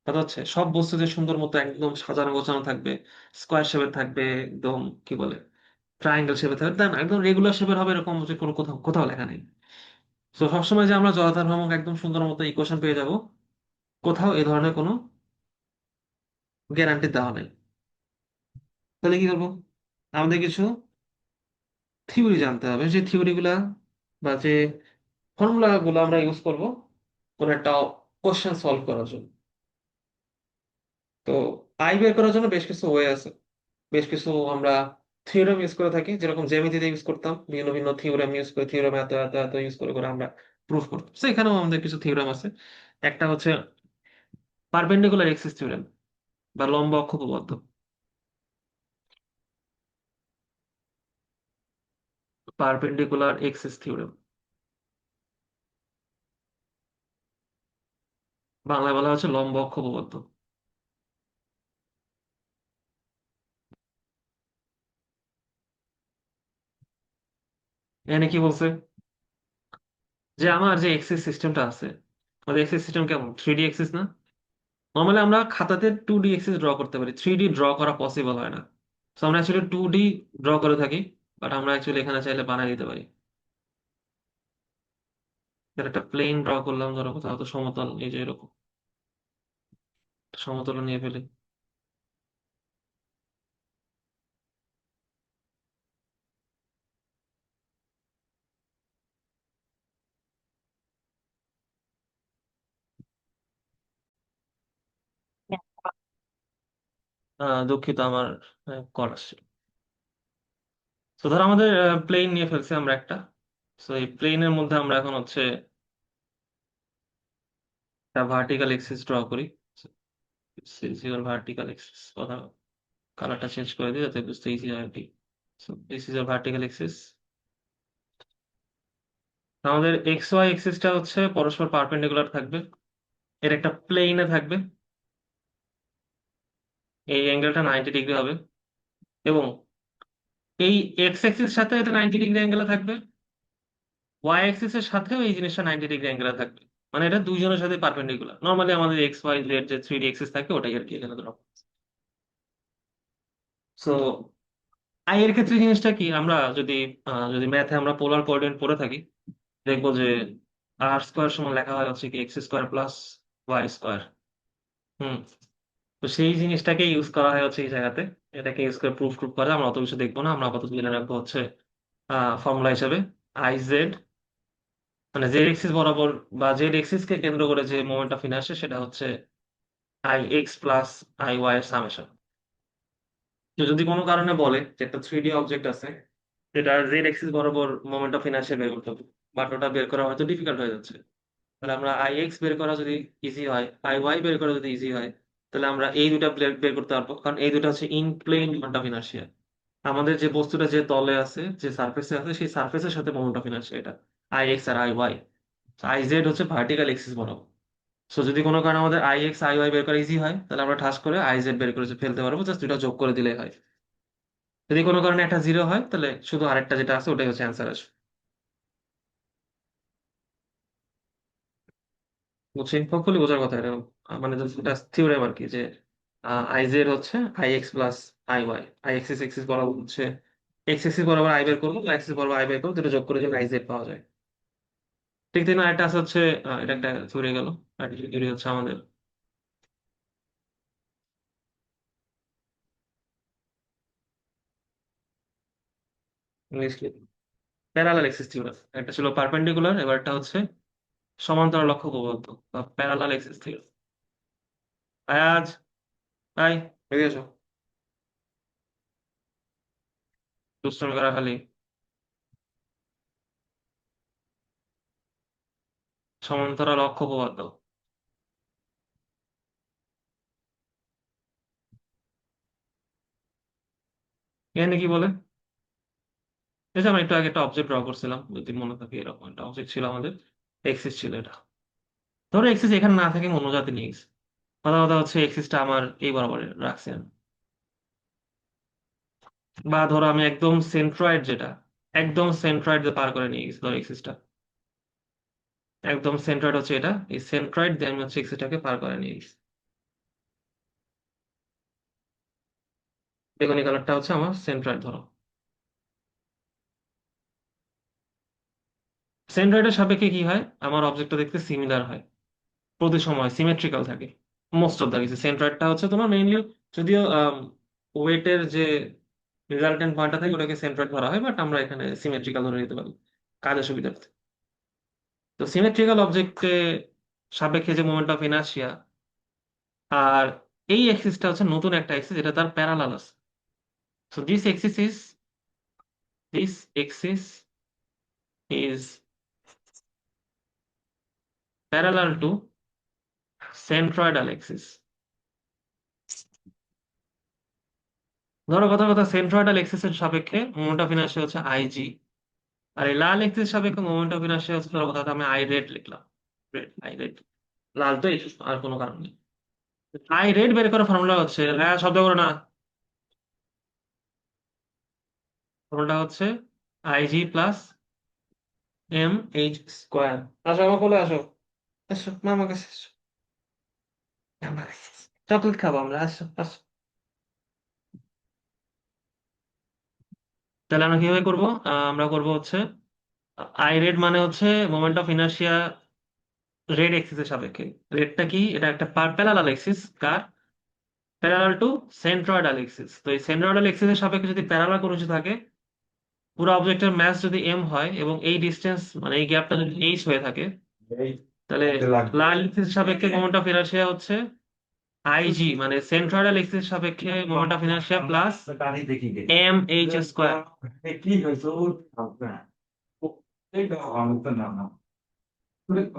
কথা হচ্ছে সব বস্তু যে সুন্দর মতো একদম সাজানো গোছানো থাকবে, স্কোয়ার শেপের থাকবে, একদম কি বলে ট্রায়াঙ্গেল শেপে থাকবে, তা না, একদম রেগুলার শেপের হবে এরকম যে কোনো কোথাও কোথাও লেখা নেই। তো সবসময় যে আমরা জড়তার ভ্রামক একদম সুন্দর মতো ইকুয়েশন পেয়ে যাব, কোথাও এ ধরনের কোনো গ্যারান্টি দেওয়া নেই। তাহলে কি করবো, আমাদের কিছু থিওরি জানতে হবে, যে থিওরি গুলা বা যে ফর্মুলা গুলো আমরা ইউজ করব কোন একটা কোশ্চেন সলভ করার জন্য। তো আই বের করার জন্য বেশ কিছু ওয়ে আছে, বেশ কিছু আমরা থিওরেম ইউজ করে থাকি, যেরকম জ্যামিতিতে ইউজ করতাম, ভিন্ন ভিন্ন থিওরেম ইউজ করে, থিওরেম এত এত এত ইউজ করে করে আমরা প্রুফ করতাম, তো এখানেও আমাদের কিছু থিওরেম আছে। একটা হচ্ছে পারপেন্ডিকুলার এক্সিস থিওরেম, বা লম্ব অক্ষ উপপাদ্য। পারপেন্ডিকুলার এক্সিস থিওরেম, বাংলায় বলা হচ্ছে লম্ব অক্ষ উপপাদ্য। এখানে কি বলছে, যে আমার যে এক্সিস সিস্টেমটা আছে, আমাদের এক্সিস সিস্টেম কেমন, 3D এক্সিস না। নর্মালি আমরা খাতাতে 2D এক্সিস ড্র করতে পারি, 3D ড্র করা পসিবল হয় না, তো আমরা অ্যাকচুয়ালি 2D ড্র করে থাকি, বাট আমরা অ্যাকচুয়ালি এখানে চাইলে বানিয়ে দিতে পারি। এর একটা প্লেন ড্র করলাম, ধরো কোথাও তো সমতল, এই যে এরকম, সমতল নিয়ে ফেলি, দুঃখিত, আমার কল আসছে। তো ধর আমাদের প্লেন নিয়ে ফেলছি আমরা একটা। তো এই প্লেনের মধ্যে আমরা এখন হচ্ছে একটা ভার্টিক্যাল এক্সিস ড্র করি। ভার্টিক্যাল এক্সিস, কথা কালারটা চেঞ্জ করে দিই যাতে বুঝতে ইজি হয় আর কি। This is a vertical axis. আমাদের এক্স ওয়াই এক্সিসটা হচ্ছে পরস্পর পারপেন্ডিকুলার থাকবে, এর একটা প্লেনে থাকবে। এই অ্যাঙ্গেলটা 90 ডিগ্রি হবে, এবং এই এক্স অ্যাক্সিস সাথে এটা 90 ডিগ্রি অ্যাঙ্গেলে থাকবে, ওয়াই অ্যাক্সিস এর সাথেও এই জিনিসটা 90 ডিগ্রি অ্যাঙ্গেলে থাকবে। মানে এটা দুইজনের সাথে পারপেন্ডিকুলার। নর্মালি আমাদের এক্স ওয়াই জেড যে 3D এক্সিস থাকে ওটাই আর কি এখানে ধরো। সো আই এর ক্ষেত্রে জিনিসটা কি, আমরা যদি যদি ম্যাথে আমরা পোলার কোঅর্ডিনেট পড়ে থাকি, দেখবো যে আর স্কোয়ার সমান লেখা হয় হচ্ছে কি x square plus Y square. হুম। তো সেই জিনিসটাকে ইউজ করা হয় হচ্ছে এই জায়গাতে। এটাকে ইউজ করে প্রুফ টুফ করে আমরা অত কিছু দেখবো না, আমরা আপাতত জেনে রাখবো হচ্ছে ফর্মুলা হিসেবে আই জেড, মানে জেড এক্সিস বরাবর বা জেড এক্সিস কে কেন্দ্র করে যে মোমেন্ট অফ ইনার্শিয়া সেটা হচ্ছে I X plus I Y এর সামেশন। তো যদি কোনো কারণে বলে যে একটা 3D অবজেক্ট আছে, যেটা জেড এক্সিস বরাবর মোমেন্ট অফ ইনার্শিয়া বের করতে হবে, বাট ওটা বের করা হয়তো ডিফিকাল্ট হয়ে যাচ্ছে, তাহলে আমরা আই এক্স বের করা যদি ইজি হয়, আই ওয়াই বের করা যদি ইজি হয়, তাহলে আমরা এই দুটা বের বের করতে পারবো, কারণ এই দুটা হচ্ছে in plane moment of inertia. আমাদের যে বস্তুটা যে তলে আছে, যে সার্ফেসে আছে, সেই সার্ফেসের সাথে মোমেন্ট অফ ইনার্শিয়া এটা আই এক্স আর আই ওয়াই। আই জেড হচ্ছে ভার্টিক্যাল এক্সিস বরাবর। সো যদি কোনো কারণে আমাদের আই এক্স আই ওয়াই বের করা ইজি হয়, তাহলে আমরা ঠাস করে আই জেড বের করে ফেলতে পারবো, জাস্ট দুটা যোগ করে দিলেই হয়। যদি কোনো কারণে একটা জিরো হয়, তাহলে শুধু আরেকটা যেটা আছে ওটাই হচ্ছে অ্যান্সার আসবে। বুঝছি, হোপফুলি বোঝার কথা এটা। মানে এটা থিওরেম আর কি, যে আই জেড হচ্ছে I X plus I Y. I axis axis বরাবর হচ্ছে এক্স এক্সিস বরাবর আই বের করবো, এক্সিস বরাবর আই বের করবো, দুটো যোগ করে যদি আই জেড পাওয়া যায়। ঠিক তাই না? একটা আছে হচ্ছে এটা একটা থিওরি গেল। আর থিওরি হচ্ছে আমাদের ইংলিশ প্যারালাল এক্সিস থিওরেম। একটা ছিল পারপেন্ডিকুলার, এবারটা হচ্ছে সমান্তরাল অক্ষ উপপাদ্য বা প্যারালাল এক্সিস থিওরেম। আজ তাই এগিয়ে এসো, দুষ্টমি করা খালি। সমান্তরাল অক্ষ উপপাদ্য এখানে কি বলে? এই যে আমরা একটু আগে একটা অবজেক্ট ড্র করছিলাম, যদি মনে থাকে, এরকম একটা অবজেক্ট ছিল আমাদের, এক্সিস ছিল এটা। ধরো এক্সিস এখানে না থাকে, অন্য জাতি নিয়ে গেছে। কথা কথা হচ্ছে এক্সিসটা আমার এই বরাবর রাখছি আমি। বা ধরো আমি একদম সেন্ট্রয়েড, যেটা একদম সেন্ট্রয়েড পার করে নিয়ে গেছি ধরো এক্সিসটা, একদম সেন্ট্রয়েড হচ্ছে এটা, এই সেন্ট্রয়েড দিয়ে আমি হচ্ছে এক্সিসটাকে পার করে নিয়ে গেছি। বেগুনি কালারটা হচ্ছে আমার সেন্ট্রয়েড ধরো। সেন্ট্রয়েডের সাপেক্ষে কি হয়, আমার অবজেক্টটা দেখতে সিমিলার হয়, প্রতি সময় সিমেট্রিক্যাল থাকে। মোস্ট অফ দা কেসে সেন্ট্রয়েডটা হচ্ছে তোমার মেইনলি, যদিও ওয়েটের যে রেজাল্টেন্ট পয়েন্টটা থাকে ওটাকে সেন্ট্রয়েড ধরা হয়, বাট আমরা এখানে সিমেট্রিক্যাল ধরে নিতে পারি কাজের সুবিধার্থে। তো সিমেট্রিক্যাল অবজেক্টে সাপেক্ষে যে মোমেন্ট অফ ইনার্শিয়া, আর এই এক্সিসটা হচ্ছে নতুন একটা এক্সিস, এটা তার প্যারালাল আছে। So this axis is parallel to centroidal axis. ধরো কথা কথা সেন্ট্রয়েডাল এক্সিসের সাপেক্ষে মোমেন্ট অফ ইনার্শিয়া হচ্ছে আইজি, আর এই লাল এক্সিস সাপেক্ষে মোমেন্ট অফ ইনার্শিয়া হচ্ছে, ধরো কথা আমি আই রেড লিখলাম। রেড, আই রেড, লাল তো এই, আর কোনো কারণ নেই। আই রেড বের করার ফর্মুলা হচ্ছে, হ্যাঁ শব্দ করো না, ফর্মুলাটা হচ্ছে I G plus M H square. আসো আমার কোলে আসো, আসো মামা কাছে আসো, চকলেট খাবো আমরা, আসো আসো। তাহলে আমরা কিভাবে করবো? আমরা করবো হচ্ছে আই রেড মানে হচ্ছে মোমেন্ট অফ ইনার্শিয়া রেড এক্সিসের সাপেক্ষে। রেডটা কি? এটা একটা প্যারালাল এক্সিস, কার? Parallel to centroidal axis. তো এই সেন্ট্রয়েডাল এক্সিসের সাপেক্ষে যদি প্যারালাল কোনো কিছু থাকে, পুরো অবজেক্টের ম্যাস যদি এম হয় এবং এই ডিস্টেন্স মানে এই গ্যাপটা যদি এইচ হয়ে থাকে, তাহলে লাল এক্সিসের সাপেক্ষে মোমেন্ট অফ ইনার্শিয়া হচ্ছে আইজি মানে সেন্ট্রয়েডাল এক্সিস সাপেক্ষে মোমেন্ট অফ ইনার্শিয়া প্লাস গাড়ি দেখি গে এম এইচ স্কোয়ার। কি হয়েছে ও থাকবে না এইটা আমি তো না না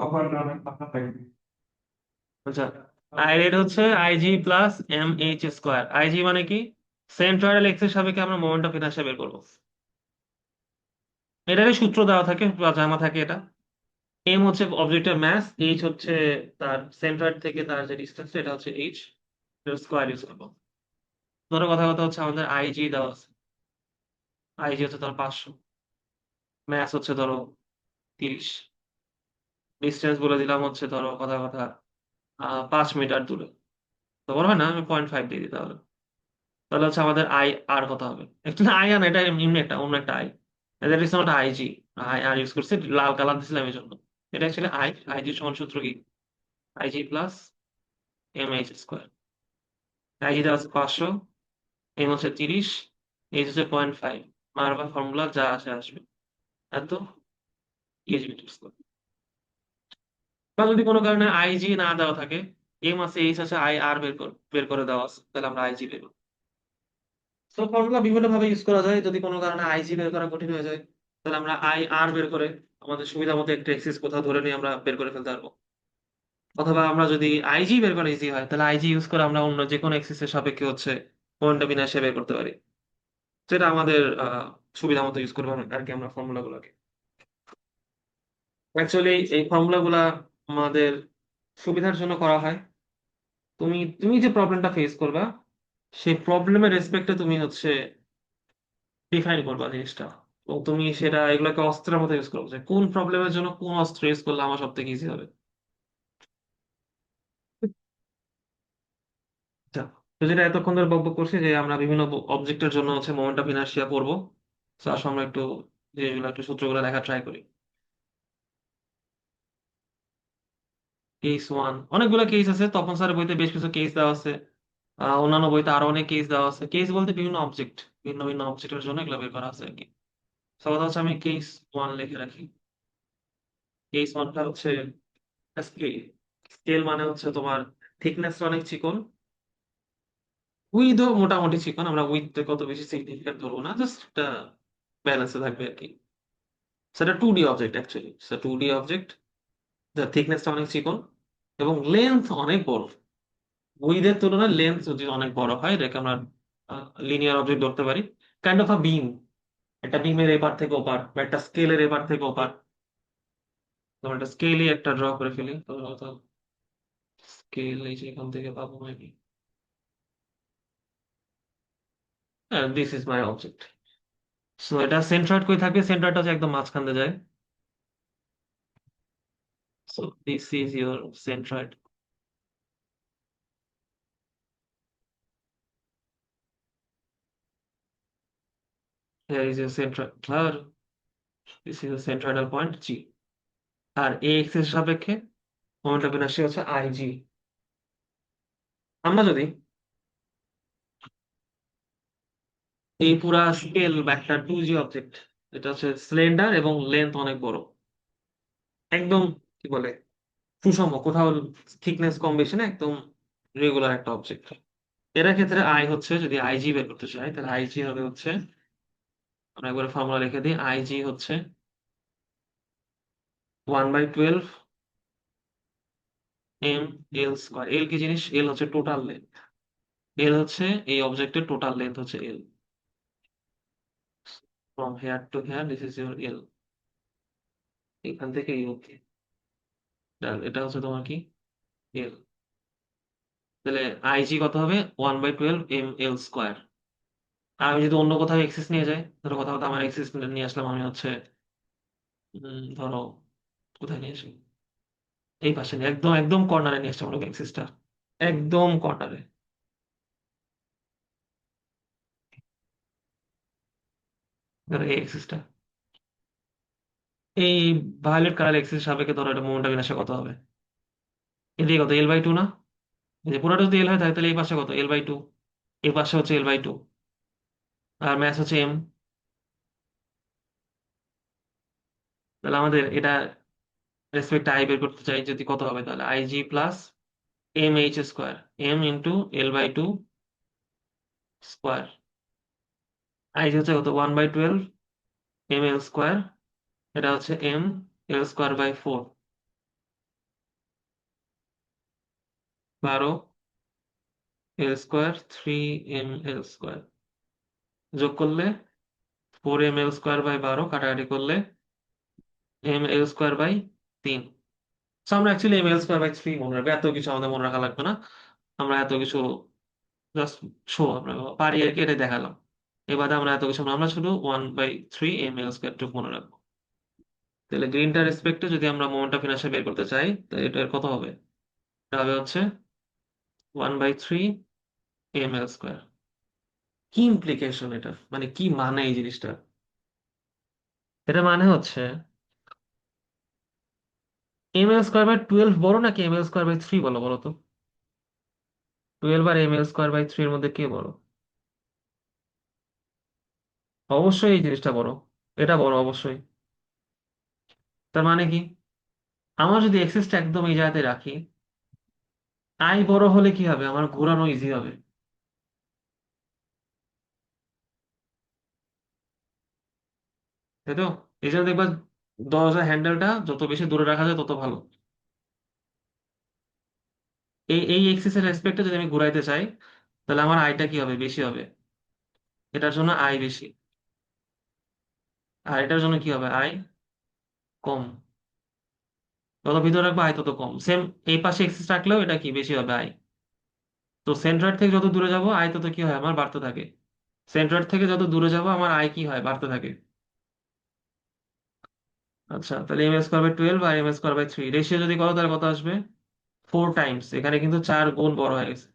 অফার না কথা থাকে আচ্ছা, আই রেড হচ্ছে I G plus M H square. I G মানে কি? সেন্ট্রয়েডাল এক্সিস সাপেক্ষে আমরা মোমেন্ট অফ ইনার্শিয়া বের করবো। এটারই সূত্র দেওয়া থাকে বা জানা থাকে এটা। এম হচ্ছে অবজেক্টের ম্যাস, এইচ হচ্ছে তার সেন্ট্রয়েড থেকে তার যে ডিস্টেন্স, এটা হচ্ছে এইচ, স্কোয়ার ইউজ করবো। ধরো কথা কথা হচ্ছে আমাদের আইজি দেওয়া আছে। আইজি হচ্ছে ধরো 500, ম্যাস হচ্ছে ধরো 30, ডিস্টেন্স বলে দিলাম হচ্ছে ধরো কথা কথা 5 মিটার দূরে। তো বড় হয় না, আমি 0.5 দিয়ে দিই তাহলে। তাহলে হচ্ছে আমাদের আই আর কত হবে? অ্যাকচুয়ালি আই আর না, এটা এমনি একটা অন্য একটা I. That is not I G. I আর ইউজ করছি, লাল কালার দিছিলাম এই জন্য। এটা অ্যাকচুয়ালি আইজি সমান সূত্র কি? I G plus M H square. I G দেওয়া আছে 500, এম হচ্ছে 30, এইচ হচ্ছে 0.5। মারবা ফর্মুলা যা আসে আসবে, এত কেজি মিটার স্কোয়ার। বা যদি কোনো কারণে আইজি না দেওয়া থাকে, এম আছে এইচ আছে, আই আর বের করে দেওয়া আছে, তাহলে আমরা আইজি বের করব। তো ফর্মুলা বিভিন্ন ভাবে ইউজ করা যায়। যদি কোনো কারণে আইজি বের করা কঠিন হয়ে যায়, তাহলে আমরা আই আর বের করে আমাদের সুবিধা মতো একটা এক্সিস কোথাও ধরে নিয়ে আমরা বের করে ফেলতে পারবো। অথবা আমরা যদি আইজি বের করা ইজি হয়, তাহলে আইজি ইউজ করে আমরা অন্য যে কোনো এক্সিসের সাপেক্ষে হচ্ছে মোমেন্টাম ইনার্শিয়া বের করতে পারি। সেটা আমাদের সুবিধা মতো ইউজ করবো আর কি আমরা ফর্মুলা গুলোকে। অ্যাকচুয়ালি এই ফর্মুলা গুলা আমাদের সুবিধার জন্য করা হয়। তুমি তুমি যে প্রবলেমটা ফেস করবা, সেই প্রবলেমের রেসপেক্টে তুমি হচ্ছে ডিফাইন করবা জিনিসটা। এবং তুমি সেটা এগুলোকে অস্ত্রের মতো ইউজ করবে, যে কোন প্রবলেমের জন্য কোন অস্ত্র ইউজ করলে আমার সব থেকে ইজি হবে। আচ্ছা, তো যেটা এতক্ষণ ধরে বকবক করছি যে আমরা বিভিন্ন অবজেক্টের জন্য হচ্ছে মোমেন্ট অফ ইনার্শিয়া পড়বো। তো আসলে আমরা একটু জিনিসগুলো একটু সূত্রগুলো দেখা ট্রাই করি। কেস ওয়ান, অনেকগুলো কেস আছে, তপন স্যারের বইতে বেশ কিছু কেস দেওয়া আছে। অন্যান্য বইতে আরো অনেক কেস দেওয়া আছে। কেস বলতে বিভিন্ন অবজেক্ট, ভিন্ন ভিন্ন অবজেক্টের জন্য এগুলো বের করা আছে আর কি। সো কথা হচ্ছে আমি কেস ওয়ান লিখে রাখি। কেস ওয়ানটা হচ্ছে স্কেল। স্কেল মানে হচ্ছে তোমার থিকনেস অনেক চিকন, উইথও মোটামুটি চিকন। আমরা উইথ কত বেশি সিগনিফিকেন্ট ধরবো না, জাস্ট ব্যালেন্সে থাকবে আর কি। সেটা 2D অবজেক্ট, অ্যাকচুয়ালি সেটা 2D অবজেক্ট, যার থিকনেসটা অনেক চিকন এবং লেন্থ অনেক বড়। উইথের তুলনায় লেন্থ যদি অনেক বড় হয়, এটাকে আমরা লিনিয়ার অবজেক্ট ধরতে পারি। কাইন্ড অফ আ বিম, একটা বিমের এপার থেকে ওপার বা একটা স্কেলের এপার থেকে ওপার। ধর একটা স্কেলই একটা ড্র করে ফেলি, তো স্কেল এই যে এখান থেকে পাবো মেবি। হ্যাঁ, this is my object. So এটা সেন্ট্রয়েড কই থাকবে? সেন্ট্রয়েডটা হচ্ছে একদম মাঝখান দিয়ে যায়। So this is your centroid. Here is your centroid আর this is centroidal point G. আর এ এক্স এর সাপেক্ষে মোমেন্ট অফ ইনার্শিয়া হচ্ছে আইজি। আমরা যদি এই পুরা স্কেল বা একটা 2G অবজেক্ট, এটা হচ্ছে স্লেন্ডার এবং লেন্থ অনেক বড়, একদম কি বলে সুষম, কোথাও থিকনেস কম বেশি না, একদম রেগুলার একটা অবজেক্ট। এর ক্ষেত্রে আই হচ্ছে, যদি আইজি বের করতে চাই তাহলে আইজি হবে হচ্ছে, আমরা একবার ফর্মুলা লিখে দিই। আইজি হচ্ছে 1/12 এম এল স্কোয়ার। এল কি জিনিস? এল হচ্ছে টোটাল লেন্থ। এল হচ্ছে এই অবজেক্টের টোটাল লেন্থ হচ্ছে L. From here to here this is your L. এখান থেকে এই অবধি, এটা হচ্ছে তোমার কি এল। তাহলে আইজি কত হবে? 1/12 এম এল স্কোয়ার। আর আমি যদি অন্য কোথাও এক্সিস নিয়ে যাই, ধরো কোথাও আমার এক্সিস নিয়ে আসলাম, আমি হচ্ছে ধরো কোথায় নিয়ে আসি, এই পাশে নিয়ে একদম একদম কর্নারে নিয়ে আসছি আমরা এক্সিসটা, একদম কর্নারে। ধরো এই এক্সিসটা, এই ভায়োলেট কালার এক্সিস সাপেক্ষে ধরো এটা মোমেন্টাম বিনাশে কত হবে? এদিকে কত? L/2 না? এই যে পুরোটা যদি এল হয় তাহলে এই পাশে কত? L/2। এই পাশে হচ্ছে L/2, আর ম্যাথ হচ্ছে এম। তাহলে আমাদের এটা রেসপেক্ট আই বের করতে চাই, যদি কত হবে তাহলে I G plus M H square, M into L by two square. I হচ্ছে কত, 1/12 এম এল স্কোয়ার। এটা হচ্ছে M L square by 4, 12 L square 3 M L square. যোগ করলে 4 এম এল স্কোয়ার বাই 12, কাটাকাটি করলে এম এল স্কোয়ার বাই 3। আমরা actually M L square by 3 মনে রাখবো, এত কিছু আমাদের মনে রাখা লাগবে না। আমরা এত কিছু জাস্ট শো আমরা পারি আর কি, এটাই দেখালাম। এবারে আমরা এত কিছু আমরা শুধু 1/3 এম এল স্কোয়ার মনে রাখবো। তাহলে গ্রিনটার রেসপেক্টে যদি আমরা মোমেন্ট অফ ইনার্শিয়া বের করতে চাই, তো এটার কত হবে? এটা হবে হচ্ছে 1/3 এম এল স্কোয়ার। কি ইমপ্লিকেশন এটা, মানে কি মানে এই জিনিসটা? এটা মানে হচ্ছে এম এল স্কোয়ার বাই 12 বড় নাকি এম এল স্কোয়ার বাই 3 বলো, বলো তো? 12 আর এম এল স্কোয়ার বাই 3 এর মধ্যে কে বড়? অবশ্যই এই জিনিসটা বড়, এটা বড় অবশ্যই। তার মানে কি, আমার যদি এক্সেসটা একদম এই জায়গাতে রাখি, আই বড় হলে কি হবে, আমার ঘোরানো ইজি হবে, তাই তো? এই জন্য দেখবা দরজার হ্যান্ডেলটা যত বেশি দূরে রাখা যায় তত ভালো। এই এই এক্সেস এর রেসপেক্টে যদি আমি ঘুরাইতে চাই, তাহলে আমার আইটা কি হবে, বেশি হবে। এটার জন্য আই বেশি, আর এটার জন্য কি হবে, আই কম। যত ভিতরে রাখবো আই তত কম, সেম। এই পাশে এক্সেস রাখলেও এটা কি বেশি হবে, আই। তো সেন্টার থেকে যত দূরে যাব আই তত কি হয়, আমার বাড়তে থাকে। সেন্টার থেকে যত দূরে যাব আমার আই কি হয়, বাড়তে থাকে। আচ্ছা, তাহলে এম এল স্কোয়ার বাই 12 আর এম এল স্কোয়ার বাই 3 রেশিও যদি করো তাহলে কত আসবে? 4 টাইমস। এখানে কিন্তু 4 গুণ বড় হয়ে গেছে।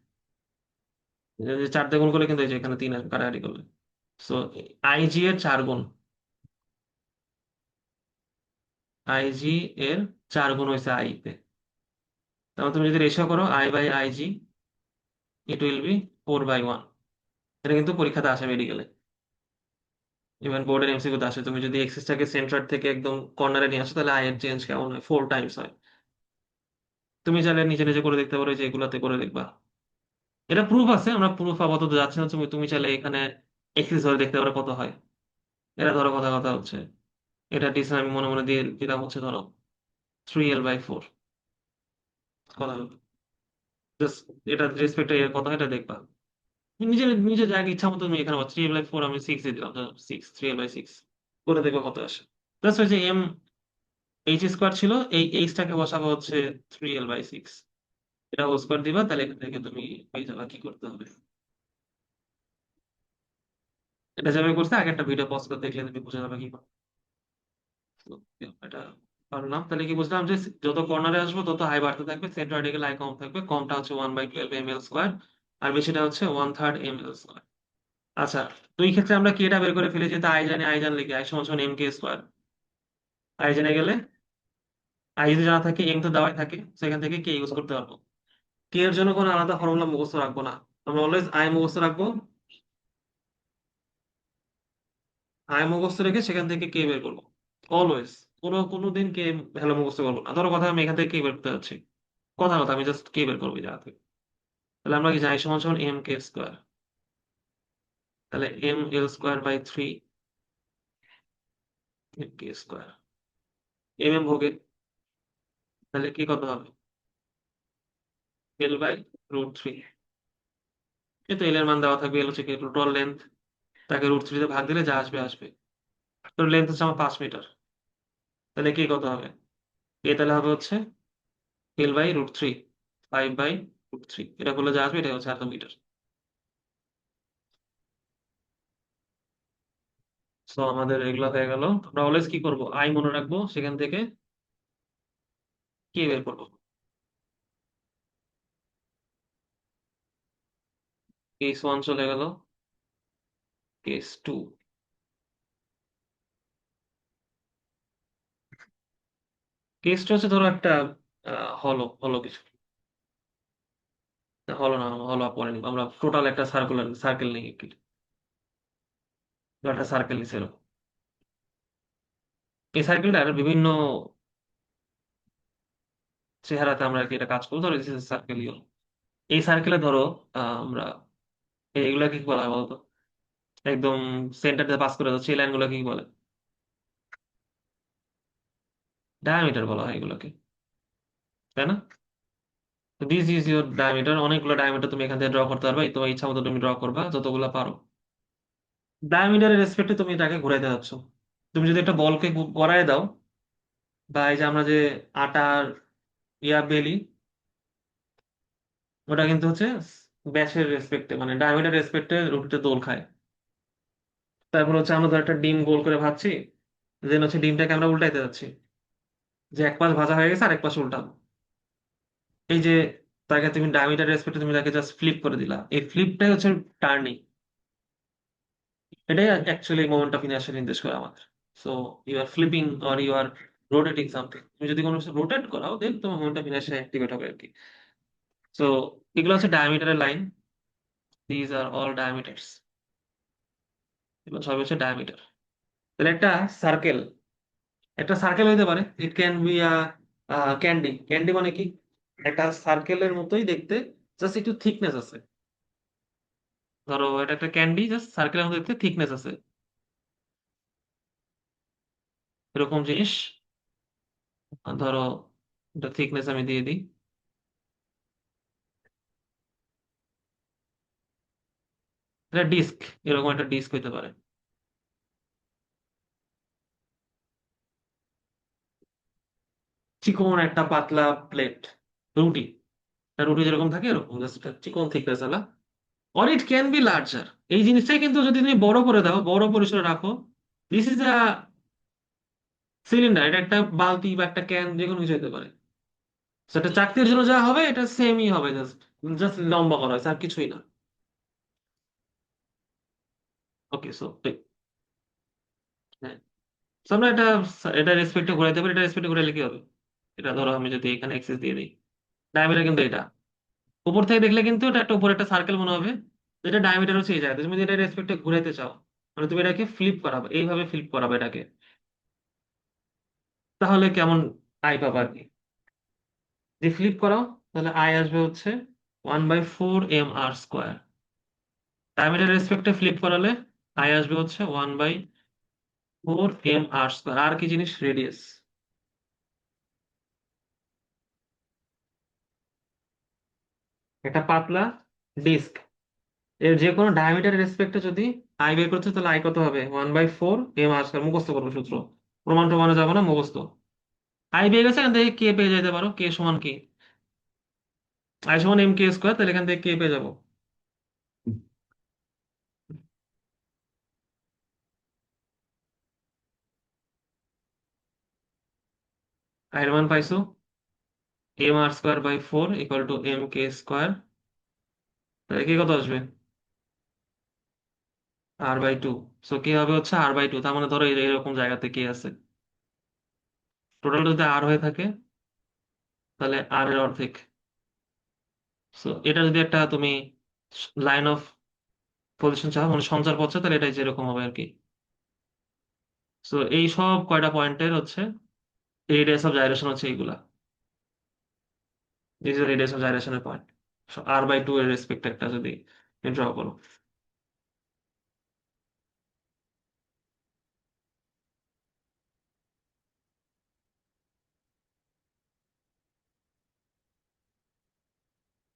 এই যে 4 দিয়ে গুণ করলে কিন্তু এই যে এখানে 3 আসবে কাটাকাটি করলে। সো আইজি এর 4 গুণ, আইজি এর 4 গুণ হয়েছে আই তে। তাহলে তুমি যদি রেশিও করো I by I G, it will be 4/1। এটা কিন্তু পরীক্ষাতে আসে মেডিকেলে, ইভেন বোর্ডের এমসিকিউতে আসে। তুমি যদি এক্সিসটাকে সেন্টার থেকে একদম কর্নারে নিয়ে আসো, তাহলে আই এর চেঞ্জ কেমন হয়, 4 টাইমস হয়। তুমি চাইলে নিজে নিজে করে দেখতে পারো, যে এগুলাতে করে দেখবা। এটা প্রুফ আছে, আমরা প্রুফ আপাতত যাচ্ছে না। তুমি তুমি চাইলে এখানে এক্সেস ধরে দেখতে পারো কত হয়। এটা ধরো কথা কথা হচ্ছে, এটা ডিসিশন আমি মনে মনে দিয়ে দিলাম হচ্ছে ধরো 3L/4 কথা হলো। জাস্ট এটা রেসপেক্ট এর কথা, এটা দেখবা। নিজের নিজের জায়গায় ইচ্ছা মতো তুমি এখানে 3L/4 আমি 6 দিয়ে দিলাম, 3L/6 করে দেখবো কত আসে। জাস্ট ওই যে এম এইচ স্কোয়ার ছিল, এই এইচটাকে বসাবো হচ্ছে 3L/6, এটা হোল স্কোয়ার দিবা, তাহলে এখান থেকে তুমি পেয়ে যাবা কি করতে হবে। এটা যেভাবে করছে আগে একটা ভিডিও পজ করে দেখলে তুমি বুঝে যাবে কি করতে। তো, এটা পারলাম। তাহলে কি বুঝলাম, যে যত কর্নারে আসবো তত হাই বাড়তে থাকবে, সেন্টার দিকে লাই কম থাকবে। কমটা হচ্ছে 1/12 এম এল স্কোয়ার, আর বেশিটা হচ্ছে 1/3 এম এল স্কোয়ার। আচ্ছা, দুই ক্ষেত্রে আমরা কি এটা বের করে ফেলি, যেহেতু আই জানি, আই জানলে কি আই সমান সমান এম কে স্কোয়ার। আই জেনে গেলে, আই যদি জানা থাকে, এম তো দেওয়াই থাকে, সেখান থেকে কে ইউজ করতে পারবো। কে এর জন্য কোনো আলাদা ফর্মুলা মুখস্থ রাখবো না, আমরা অলওয়েজ আই মুখস্থ রাখবো। আই মুখস্থ রেখে সেখান থেকে কে বের করবো, অলওয়েজ। কোনোদিন কে ভ্যালু মুখস্থ করবো না। ধরো কথা আমি এখান থেকে কে বের করতে যাচ্ছি, কথা কথা আমি জাস্ট কে বের করবো এই জায়গা থেকে। তাহলে আমরা কি জানি সমান সমান এম কে স্কোয়ার। তাহলে M L² / 3 M কে স্কোয়ার, এম ভোগে। তাহলে কি কত হবে, L/√3। কিন্তু এল এর মান দেওয়া থাকবে, এল হচ্ছে কি টোটাল লেন্থ, তাকে √3 দিয়ে ভাগ দিলে যা আসবে আসবে। তো লেন্থ হচ্ছে আমার 5 মিটার। তাহলে কি কত হবে, এ তাহলে হবে হচ্ছে L/√3, 5/√3, এটা করলে যা আসবে এটা হচ্ছে এত মিটার। সো আমাদের এগুলো হয়ে গেল। আমরা অলওয়েজ কি করব, আই মনে রাখবো, সেখান থেকে কি বের করবো। কেস 1 চলে গেল, কেস 2। কেস 2 হচ্ছে ধরো একটা হলো হলো কিছু, হলো না, হলো পরে নিব আমরা। টোটাল একটা সার্কেল নিই একটু, একটা সার্কেল নিছি এরকম। এই সার্কেলটার বিভিন্ন চেহারাতে আমরা আর কি এটা কাজ করবো। ধরো দিস ইজ সার্কেল ইউ, এই সার্কেলে ধরো আমরা এগুলাকে কি বলা হয় বলতো, একদম সেন্টার দিয়ে পাস করে যাচ্ছে এই লাইনগুলো কি বলে? ডায়ামিটার বলা হয় এগুলোকে, তাই না? দিস ইজ ইউর ডায়ামিটার, অনেকগুলো ডায়ামিটার তুমি এখান থেকে ড্র করতে পারবে, তোমার ইচ্ছা মতো তুমি ড্র করবা যতগুলো পারো। ডায়ামিটারের রেসপেক্টে তুমি এটাকে ঘুরাইতে যাচ্ছ। তুমি যদি একটা বলকে গড়ায় দাও, বা এই যে আমরা যে আটার বেলি, ওটা কিন্তু হচ্ছে ব্যাসের রেসপেক্টে মানে ডায়ামিটার রেসপেক্টে রুটিতে দোল খায়। তারপর হচ্ছে আমরা ধর একটা ডিম গোল করে ভাবছি, দেন হচ্ছে ডিমটাকে আমরা উল্টাইতে যাচ্ছি, যে এক পাশ ভাজা হয়ে গেছে আর এক পাশ উল্টাবো। এই যে তাকে তুমি ডায়ামিটার রেসপেক্টে তুমি তাকে জাস্ট ফ্লিপ করে দিলা, এই ফ্লিপটাই হচ্ছে টার্নিং। এটাই অ্যাকচুয়ালি মোমেন্ট অফ ইনার্শিয়া নির্দেশ করে আমাদের। So you are flipping or you are rotating something, তুমি যদি কোনো কিছু রোটেট করাও দেন তোমার মোমেন্ট অফ ইনার্শিয়া অ্যাক্টিভেট হবে আর কি। সো এগুলো হচ্ছে ডায়ামিটারের লাইন, দিজ আর অল ডায়ামিটার্স, এগুলো সবই হচ্ছে ডায়ামিটার। তাহলে একটা সার্কেল হইতে পারে, it can be candy. Candy মানে কি? একটা সার্কেলের মতোই দেখতে, জাস্ট একটু থিকনেস আছে। ধরো এটা একটা ক্যান্ডি, জাস্ট সার্কেলের মতো দেখতে, থিকনেস আছে, এরকম জিনিস। ধরো এটা থিকনেস আমি দিয়ে দিই, এটা ডিস্ক, এরকম একটা ডিস্ক হইতে পারে। চিকন একটা পাতলা প্লেট, রুটি, রুটি যেরকম থাকে এরকম জাস্ট চিকন থিকনেস আলা। Or it can be larger. এই জিনিসটাই কিন্তু যদি তুমি বড় করে দাও, বড় পরিসরে রাখো, দিস ইজ আ সিলিন্ডার, এটা একটা বালতি বা একটা ক্যান, যে কোনো কিছু হতে পারে। সেটা চাকতির জন্য যা হবে এটা সেমই হবে, জাস্ট জাস্ট লম্বা করা হয়েছে আর কিছুই না। ওকে সো হ্যাঁ, so আমরা এটা রেসপেক্টে ঘুরাইতে পারি, এটা রেসপেক্টে ঘুরাইলে কি হবে? এটা ধরো আমি যদি এখানে এক্সেস দিয়ে দিই, ডায়ামিটার কিন্তু এটা, উপর থেকে দেখলে কিন্তু এটা একটা উপরে একটা সার্কেল মনে হবে, যেটা ডায়ামিটার হচ্ছে এই জায়গাতে। তুমি যদি এটা রেসপেক্টে ঘুরাইতে চাও, মানে তুমি এটাকে ফ্লিপ করাবে, এইভাবে ফ্লিপ করাবে এটাকে, তাহলে কেমন আই পাবা আর কি। যদি ফ্লিপ করাও, তাহলে আই আসবে হচ্ছে 1/4 mr²। ডায়ামিটার রেসপেক্টে ফ্লিপ করালে আই আসবে হচ্ছে 1/4 mr²। আর কি জিনিস? রেডিয়াস। একটা পাতলা ডিস্ক, এর যে কোনো ডায়ামিটার রেসপেক্টে যদি আই বের করছে, তাহলে আই কত হবে? 1/4 mr²। মুখস্থ করবো সূত্র, প্রমাণ প্রমাণে যাবো না, মুখস্থ। আই পেয়ে গেছে, এখান থেকে কে পেয়ে যেতে পারো, কে সমান কি, আই সমান mk², তাহলে এখান থেকে কে পেয়ে যাবো। আই এর মান পাইছো, mr²/4 = mk²। তাহলে কি কত আসবে? r/2। সো কে হবে হচ্ছে r/2, তার মানে ধরো এরকম জায়গাতে কে আছে, টোটাল যদি আর হয়ে থাকে, তাহলে আর এর অর্ধেক। সো এটা যদি একটা তুমি লাইন অফ পজিশন চাও, মানে সঞ্চার পথ চাও, তাহলে এটাই যেরকম হবে আর কি। সো এই সব কয়টা পয়েন্টের হচ্ছে রেডিয়াস অফ জাইরেশন হচ্ছে এইগুলা, দিস ইজ রেডিয়াস অফ জাইরেশনের পয়েন্ট। r/2 এর রেসপেক্ট একটা যদি ড্র করো।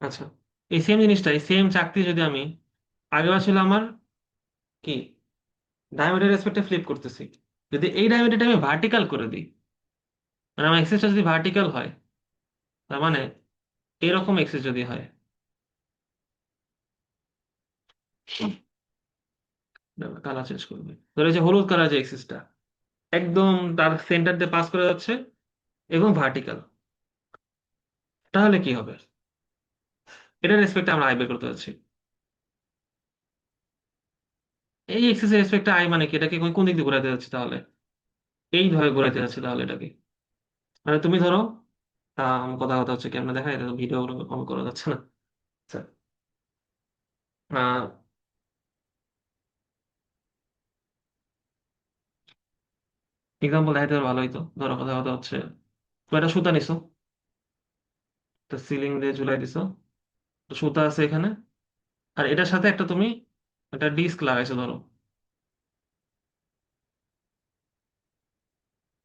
আচ্ছা, এই সেম জিনিসটাই, সেম চাকতি যদি আমি, আগেবার ছিল আমার কি, ডায়ামিটার রেসপেক্টে ফ্লিপ করতেছি, যদি এই ডায়ামিটারটা আমি ভার্টিক্যাল করে দিই, মানে আমার এক্সিসটা যদি ভার্টিক্যাল হয়, তার মানে এরকম এক্সিস যদি হয়, কালার চেঞ্জ করবে, ধরো এই যে হলুদ কালার যে এক্সিসটা একদম তার সেন্টার দিয়ে পাস করে যাচ্ছে এবং ভার্টিক্যাল, তাহলে কি হবে? এটার রেসপেক্টে আমরা আই বের করতে যাচ্ছি। এই এক্সিসের রেসপেক্টে আই মানে কি, এটাকে কোন দিক দিয়ে ঘোরাতে যাচ্ছি তাহলে? এইভাবে ঘোরাতে যাচ্ছি তাহলে এটাকে। মানে তুমি ধরো কথা কথা হচ্ছে কেমন দেখা, এটা ভিডিও অন করা যাচ্ছে না। আচ্ছা, এক্সাম্পল দেখাইতে পারলে ভালো হইতো। ধরো কথা কথা হচ্ছে, তুমি একটা সুতা নিছো, সিলিং দিয়ে ঝুলাই দিছো, তো সুতা আছে এখানে, আর এটার সাথে একটা তুমি একটা ডিস্ক লাগাইছো ধরো,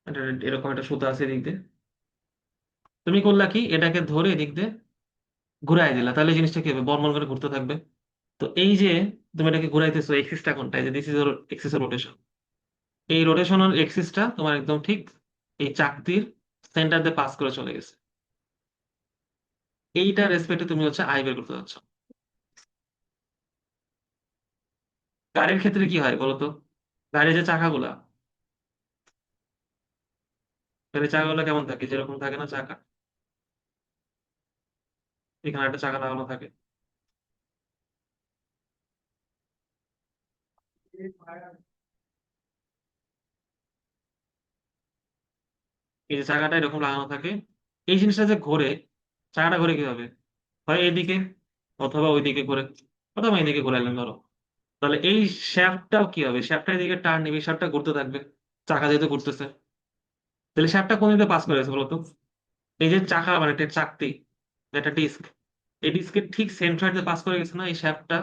এটা এরকম একটা সুতা আছে এদিক দিয়ে। তুমি করলা কি, এটাকে ধরে এদিক দিয়ে ঘুরাই দিলা, তাহলে জিনিসটা কি হবে, বর্মন করে ঘুরতে থাকবে। তো এই যে তুমি এটাকে ঘুরাইতেছো, এক্সিসটা কোনটা, এই যে দিস ইজ এক্সিস রোটেশন, এই রোটেশনাল এক্সিসটা তোমার একদম ঠিক এই চাকতির সেন্টার দিয়ে পাস করে চলে গেছে। এইটা রেসপেক্টে তুমি হচ্ছে আই বের করতে যাচ্ছ। গাড়ির ক্ষেত্রে কি হয় বলতো, গাড়ির যে চাকাগুলা, গাড়ির চাকাগুলো কেমন থাকে, যেরকম থাকে না চাকা, এখানে একটা চাকা লাগানো থাকে। এই যে চাকাটা এরকম লাগানো থাকে, এই জিনিসটা যে ঘোরে, চাকাটা ঘোরে কিভাবে, হয় এইদিকে অথবা ওইদিকে ঘোরে, অথবা এইদিকে ঘোরাইলেন ধরো। তাহলে এই শ্যাফটটাও কি হবে, শ্যাফটটা এদিকে টার্ন নিবে, শ্যাফটটা ঘুরতে থাকবে, চাকা যেহেতু ঘুরতেছে। তাহলে শ্যাফটটা কোন দিকে পাস করেছে বলতো, এই যে চাকা মানে একটা চাকতি, একটা ডিস্ক, এই ডিস্কের ঠিক সেন্টার দিয়ে পাস করে গেছে না এই শ্যাফটটা,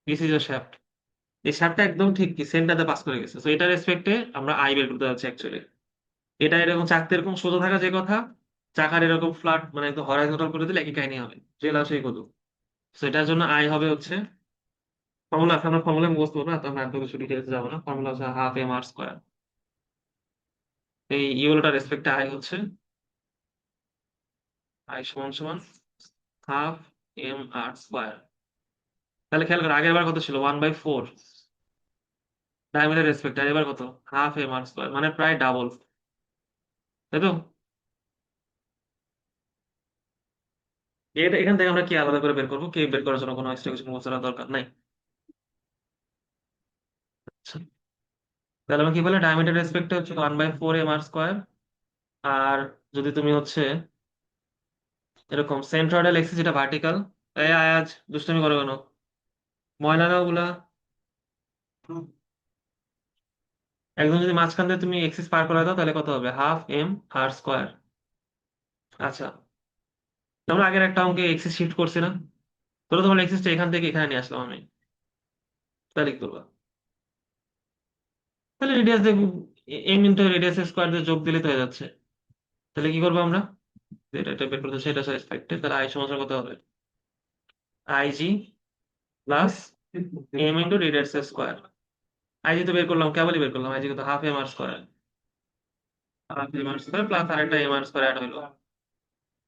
দিস ইজ শ্যাফট। এই শ্যাফটটা একদম ঠিক কি সেন্টারে পাস করে গেছে, তো এটার রেসপেক্টে আমরা আই বের করতে যাচ্ছি অ্যাকচুয়ালি। এটা এরকম চাকতি এরকম সোজা থাকা যে কথা, চাকার এরকম ফ্ল্যাট মানে একদম হরাইজন্টাল করে দিলে একই কাহিনী হবে, যে লাভ সেই কত। তো এটার জন্য আই হবে হচ্ছে, ফর্মুলা আছে, আমরা ফর্মুলা মুখস্থ করবো না, তো আমরা এত কিছু ডিটেলস যাবো না, ফর্মুলা হচ্ছে হাফ এম আর স্কোয়ার। এই ইউলোটার রেসপেক্টে আই হচ্ছে, আই সমান সমান হাফ এম আর স্কোয়ার। তাহলে খেয়াল করো, আগের বার কত ছিল, 1/4 ডায়ামিটার রেসপেক্ট, আর এবার কত, হাফ এম আর স্কোয়ার, মানে প্রায় ডাবল, তাই তো। এটা এখান থেকে আমরা কি আলাদা করে বের করবো, কি বের করার জন্য কোনো এক্সট্রা কিছু মুখস্থ করার দরকার নাই। আচ্ছা, তাহলে আমি কি বলে, ডায়ামিটার রেসপেক্ট হচ্ছে 1/4 এম আর স্কোয়ার। আর যদি তুমি হচ্ছে এরকম সেন্ট্রয়েডাল এক্সিস, যেটা ভার্টিক্যাল, এই আয়াজ দুষ্টুমি করো কেন, ময়লা না ওগুলা, একদম যদি মাঝখান দিয়ে তুমি এক্সিস পার করে দাও, তাহলে কত হবে, হাফ এম আর স্কোয়ার। আচ্ছা, আমরা আগের একটা অঙ্কে এক্সিস শিফট করছি না, তাহলে তোমার এক্সিসটা এখান থেকে এখানে নিয়ে আসলাম আমি, তাহলে কি করবা, তাহলে রেডিয়াস দিয়ে এম ইন্টু রেডিয়াস স্কোয়ার দিয়ে যোগ দিলে তো হয়ে যাচ্ছে। তাহলে কি করবো আমরা, এটা বের করতে সেটা রেসপেক্টে, তাহলে আই সমান সমান কত হবে, I G plus M into radius square. I G তো বের করলাম, কেবলই বের করলাম, আই জি কত, half M R square, half M R square plus আরেকটা এম আর স্কোয়ার অ্যাড হইলো,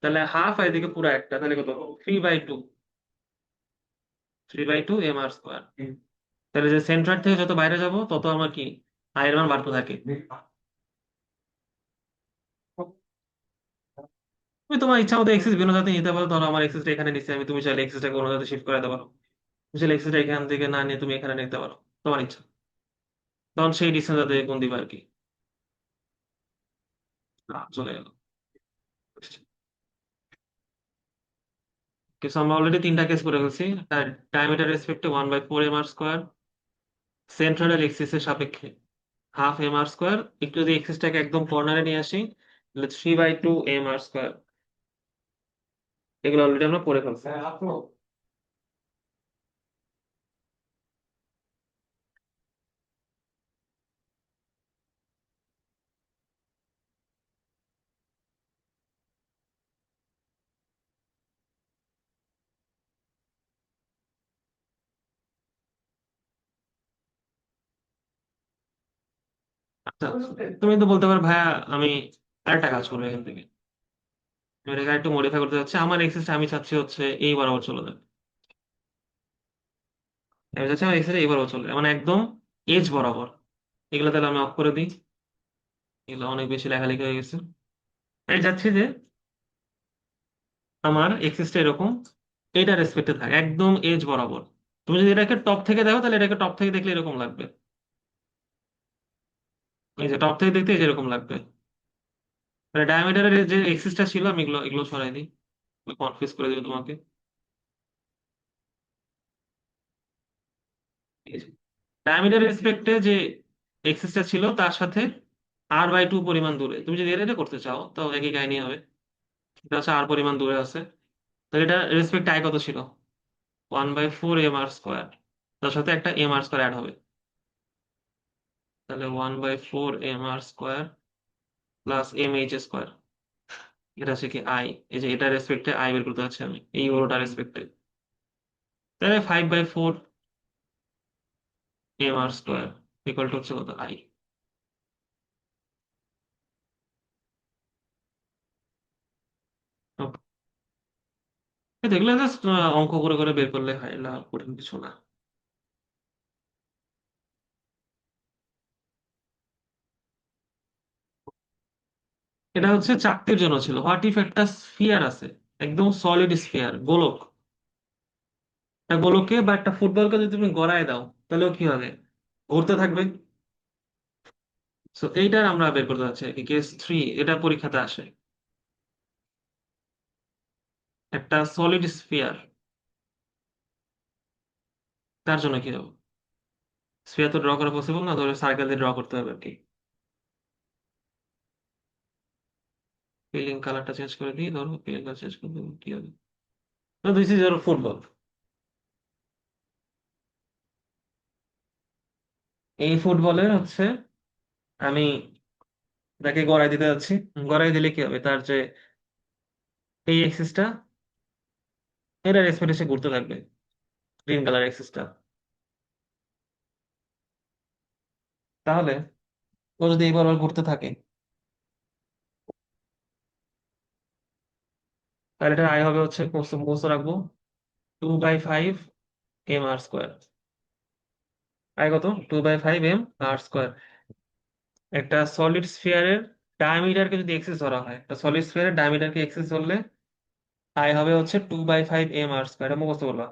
তাহলে হাফ আর এদিকে পুরো একটা, তাহলে কত, 3/2, 3/2 এম আর স্কোয়ার। তাহলে যে সেন্টার থেকে যত বাইরে যাব তত আমার কি আয়ের মান বাড়তে থাকে। তুমি তোমার ইচ্ছা মতো এক্সিস বিভিন্ন জাতি নিতে পারো, ধরো আমার এক্সিসটা এখানে নিচ্ছি আমি, তুমি চাইলে এক্সিসটাকে অন্য জায়গায় শিফট করে দিতে পারো, তুমি চাইলে এক্সিসটা এখান থেকে না নিয়ে তুমি এখানে নিতে পারো, তোমার ইচ্ছা, তখন সেই ডিসটেন্স যাতে কোন দিবা আর কি। চলে গেল। কিন্তু আমরা অলরেডি তিনটা কেস করে ফেলছি, তার diameter রেসপেক্টে 1/4 M R square, central axis এর সাপেক্ষে হাফ এম আর স্কোয়ার, একটু যদি এক্সিসটাকে একদম কর্নারে নিয়ে আসি, তাহলে 3/2 এম আর স্কোয়ার। এগুলো অলরেডি আমরা পড়ে ফেলছি। আচ্ছা, তুমি তো বলতে পারো ভাইয়া, আমি আরেকটা কাজ করবো এখান থেকে, আমি এটাকে একটু মডিফাই করতে চাচ্ছি, আমার এক্সেসটা আমি চাচ্ছি হচ্ছে এই বরাবর চলে যাবে, আমি চাচ্ছি আমার এক্সেসটা এই বরাবর চলে যাবে, মানে একদম এজ বরাবর। এগুলো তাহলে আমি অফ করে দিই, এগুলো অনেক বেশি লেখালেখি হয়ে গেছে। আমি চাচ্ছি যে আমার এক্সেসটা এরকম এটা রেসপেক্টে থাকে একদম এজ বরাবর। তুমি যদি এটাকে টপ থেকে দেখো, তাহলে এটাকে টপ থেকে দেখলে এরকম লাগবে, এই যে টপ থেকে দেখতে এই যে এরকম লাগবে। মানে ডায়ামিটারের যে এক্সেসটা ছিল, আমি এগুলো এগুলো সরাই দিই, কনফিউজ করে দিবে তোমাকে। ডায়ামিটার রেসপেক্টে যে এক্সেসটা ছিল তার সাথে R/2 পরিমাণ দূরে তুমি যদি এটা করতে চাও, তো একই কাহিনী হবে। এটা হচ্ছে আর পরিমাণ দূরে আছে। তাহলে এটা রেসপেক্ট আই কত ছিল? 1/4 mr স্কোয়ার। তার সাথে একটা mr স্কোয়ার অ্যাড হবে। তাহলে 1/4 mr square plus mh square. এটা হচ্ছে কি আই। এই যে এটা রেসপেক্টে আই বের করতে যাচ্ছি আমি, এই বড়টা রেসপেক্টে। তাহলে 5/4 mr স্কোয়ার ইকুয়াল টু হচ্ছে কত, আই। দেখলে জাস্ট অঙ্ক করে করে বের করলে হয়, লাভ কঠিন কিছু না। এটা হচ্ছে চাকতির জন্য ছিল। হোয়াট ইফ একটা স্ফিয়ার আছে, একদম সলিড স্ফিয়ার, গোলক। একটা গোলককে বা একটা ফুটবলকে যদি তুমি গড়ায় দাও, তাহলেও কি হবে? ঘুরতে থাকবে। সো এইটার আমরা বের করতে যাচ্ছি আর কি, কেস 3, এটা পরীক্ষাতে আসে। একটা সলিড স্ফিয়ার, তার জন্য কি হবে? স্ফিয়ার তো ড্র করা পসিবল না, ধরো সার্কেল দিয়ে ড্র করতে হবে আর কি। ফিলিং কালারটা চেঞ্জ করে দিই, ধরো ফিলিং কালার চেঞ্জ করে দিই, কি হবে? দিস ইজ ধরো ফুটবল। এই ফুটবলের হচ্ছে আমি তাকে গড়াই দিতে যাচ্ছি। গড়াই দিলে কি হবে? তার যে এই এক্সিসটা, এটা রেসপেক্ট এসে ঘুরতে থাকবে, গ্রিন কালার এক্সিসটা। তাহলে ও যদি এইবার আবার ঘুরতে থাকে, তাহলে এটা আয় হবে হচ্ছে, মুখস্থ রাখবো, 2/5 mr স্কোয়ার। আয় কত? 2/5 mr স্কোয়ার। একটা সলিড স্ফিয়ারের ডায়ামিটারকে যদি এক্সিস ধরা হয়, একটা সলিড স্ফিয়ারের ডায়ামিটারকে এক্সিস ধরলে আয় হবে হচ্ছে 2/5 mr স্কোয়ার। এটা মুখস্থ করবা,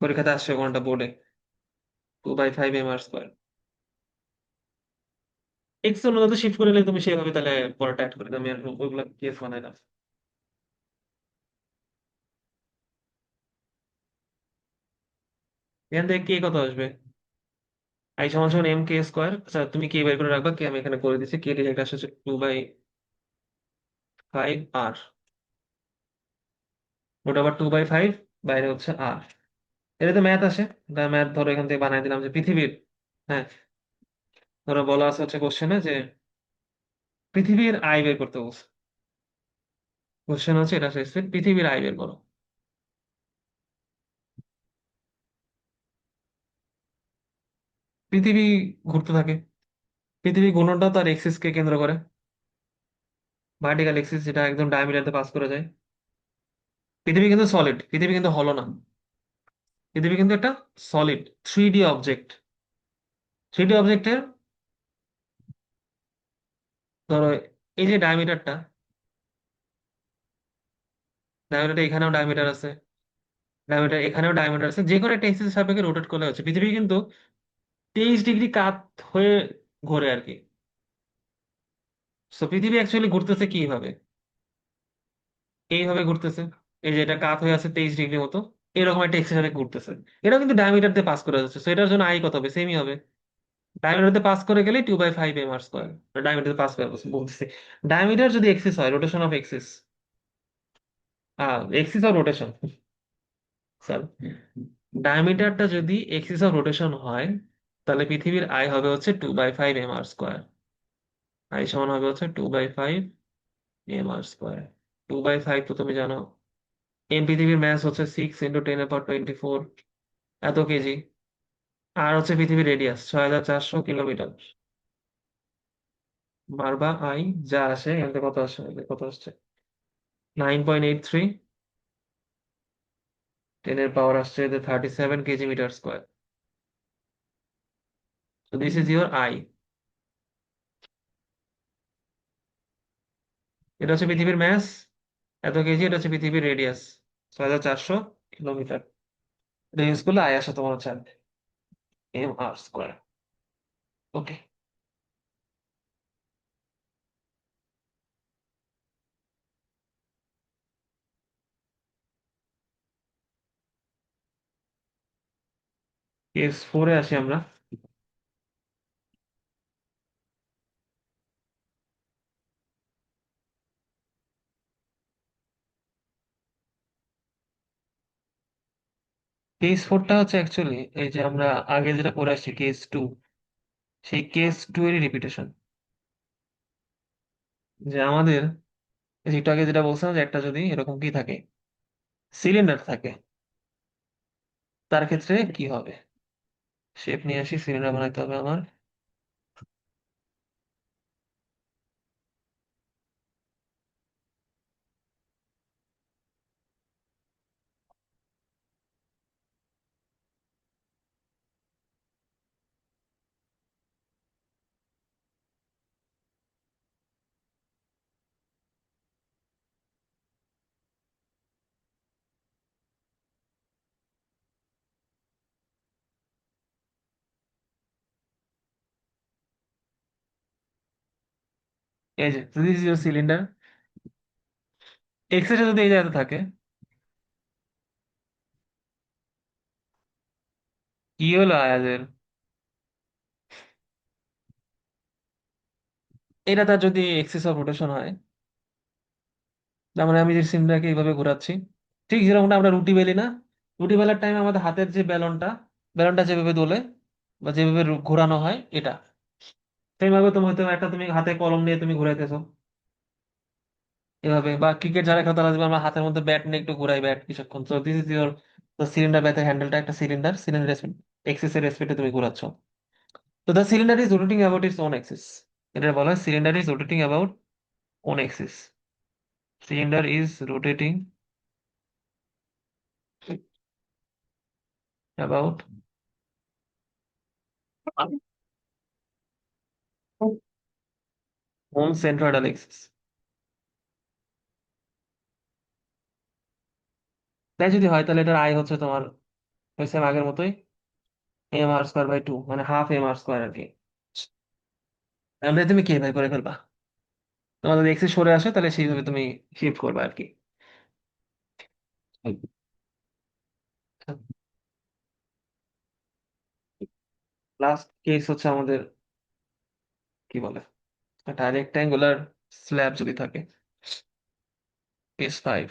পরীক্ষাতে আসছে কোনটা বোর্ডে। 2/5 mr স্কোয়ার। এক্স অনুযায়ী শিফট করে নিলে তুমি সেভাবে তাহলে পরেরটা অ্যাড করে দাও, আমি আর ওইগুলো কেস বানাই না। এখান থেকে কে কত আসবে? আই সমান সমান mk স্কোয়ার। আচ্ছা তুমি কে বের করে রাখবা, কে আমি এখানে করে দিচ্ছি, কে ডিরেক্ট আসছে 2/5 আর। ওটা আবার 2/5, বাইরে হচ্ছে আর। এটা তো ম্যাথ আসে। ম্যাথ ধরো এখান থেকে বানাই দিলাম যে পৃথিবীর, হ্যাঁ, ধরো বলা আছে হচ্ছে কোশ্চেনে যে পৃথিবীর আয় বের করতে বলছে। কোশ্চেন হচ্ছে এটা শেষ, পৃথিবীর আয় বের করো। পৃথিবী ঘুরতে থাকে। পৃথিবী ঘূর্ণনটা তার এক্সিস কে কেন্দ্র করে, ভার্টিক্যাল এক্সিস, যেটা একদম ডায়ামিটারতে পাস করে যায়। পৃথিবী কিন্তু সলিড, পৃথিবী কিন্তু হলো না। পৃথিবী কিন্তু একটা সলিড 3D অবজেক্ট। 3D অবজেক্টের ধরো এই যে ডায়ামিটারটা, ডায়ামিটার এখানেও ডায়ামিটার আছে, ডায়ামিটার এখানেও ডায়ামিটার আছে, যে কোনো একটা এক্সিস সাপেক্ষে রোটেট করলে হচ্ছে পৃথিবী কিন্তু 23 ডিগ্রি কাত হয়ে ঘোরে আর কি। সো পৃথিবী অ্যাকচুয়ালি ঘুরতেছে কিভাবে? এইভাবে ঘুরতেছে। এই যে এটা কাত হয়ে আছে 23 ডিগ্রি মতো, এরকম একটা এক্সিস সাপেক্ষে ঘুরতেছে। এটাও কিন্তু ডায়ামিটার দিয়ে পাস করে যাচ্ছে, সো এটার জন্য আই কত হবে? সেমই হবে। ডায়ামিটার দিয়ে পাস করে গেলে 2/5 mr স্কোয়ার। ডায়ামিটার দিয়ে পাস করে বলতেছি। ডায়ামিটার যদি এক্সিস হয়, rotation of axis, axis of rotation, sir, ডায়ামিটারটা যদি এক্সিস অফ রোটেশন হয়, তাহলে পৃথিবীর আয় হবে হচ্ছে 2/5 mr স্কোয়ার। আয় সমান হবে হচ্ছে 2/5 mr স্কোয়ার। 2/5 তো তুমি জানো, পৃথিবীর ব্যাস হচ্ছে 6 × 10⁻24, এত কেজি। আর হচ্ছে পৃথিবীর রেডিয়াস 6400 কিলোমিটার। বারবা আই, যা আসে এখান থেকে কত আসে, কত আসছে, 9.83। 10 এর পাওয়ার আসছে 37 kg metre square. So this is your I. এটা হচ্ছে পৃথিবীর ব্যাস, এত কেজি। এটা হচ্ছে পৃথিবীর রেডিয়াস 6400 কিলোমিটার। এটা ইউজ করলে আয় আসে তোমার হচ্ছে mr স্কোয়ার। ওকে। কেস 4-এ আসি আমরা। কেস ফোরটা হচ্ছে অ্যাকচুয়ালি এই যে আমরা আগে যেটা পড়ে আসছি কেস টু, সেই কেস টু এরই রিপিটেশন। যে আমাদের এই যে একটু আগে যেটা বলছিলাম যে একটা যদি এরকম কি থাকে, সিলিন্ডার থাকে, তার ক্ষেত্রে কি হবে। শেপ নিয়ে আসি, সিলিন্ডার বানাইতে হবে আমার। এই যে this is your cylinder, x এর যদি এই জায়গাতে থাকে, কি হলো আয়াজের, এটা তার যদি এক্সিস অফ রোটেশন হয়, তার মানে আমি যে সিলিন্ডারকে এইভাবে ঘোরাচ্ছি, ঠিক যেরকমটা আমরা রুটি বেলি না, রুটি বেলার টাইমে আমাদের হাতের যে বেলনটা, বেলনটা যেভাবে দোলে বা যেভাবে ঘোরানো হয় এটা, সেইভাবে তুমি হয়তো একটা তুমি হাতে কলম নিয়ে তুমি ঘুরাইতেছো এভাবে, বা ক্রিকেট যারা খেলে তারা দেখবে আমরা হাতের মধ্যে ব্যাট নিয়ে একটু ঘুরাই ব্যাট কিছুক্ষণ, তো দিস ইজ ইউর সিলিন্ডার, ব্যাটের হ্যান্ডেলটা একটা সিলিন্ডার, সিলিন্ডার এক্সিস এর রেসপেক্টে তুমি ঘোরাচ্ছ। তো the cylinder is rotating about its own axis, এটা বলা হয় cylinder is rotating about own axis, cylinder is rotating about own centroidal axis. তাই যদি হয় তাহলে এটার আই হচ্ছে তোমার ওই সেম আগের মতোই, M R square by two, মানে হাফ এম আর স্কোয়ার আর কি। আমরা তুমি কে ভাই করে ফেলবা, তোমার যদি এক্সিস সরে আসে তাহলে সেইভাবে তুমি শিফট করবে আর কি। লাস্ট কেস হচ্ছে আমাদের কি বলে, একটা রেক্ট্যাঙ্গুলার স্ল্যাব যদি থাকে, কেস ফাইভ।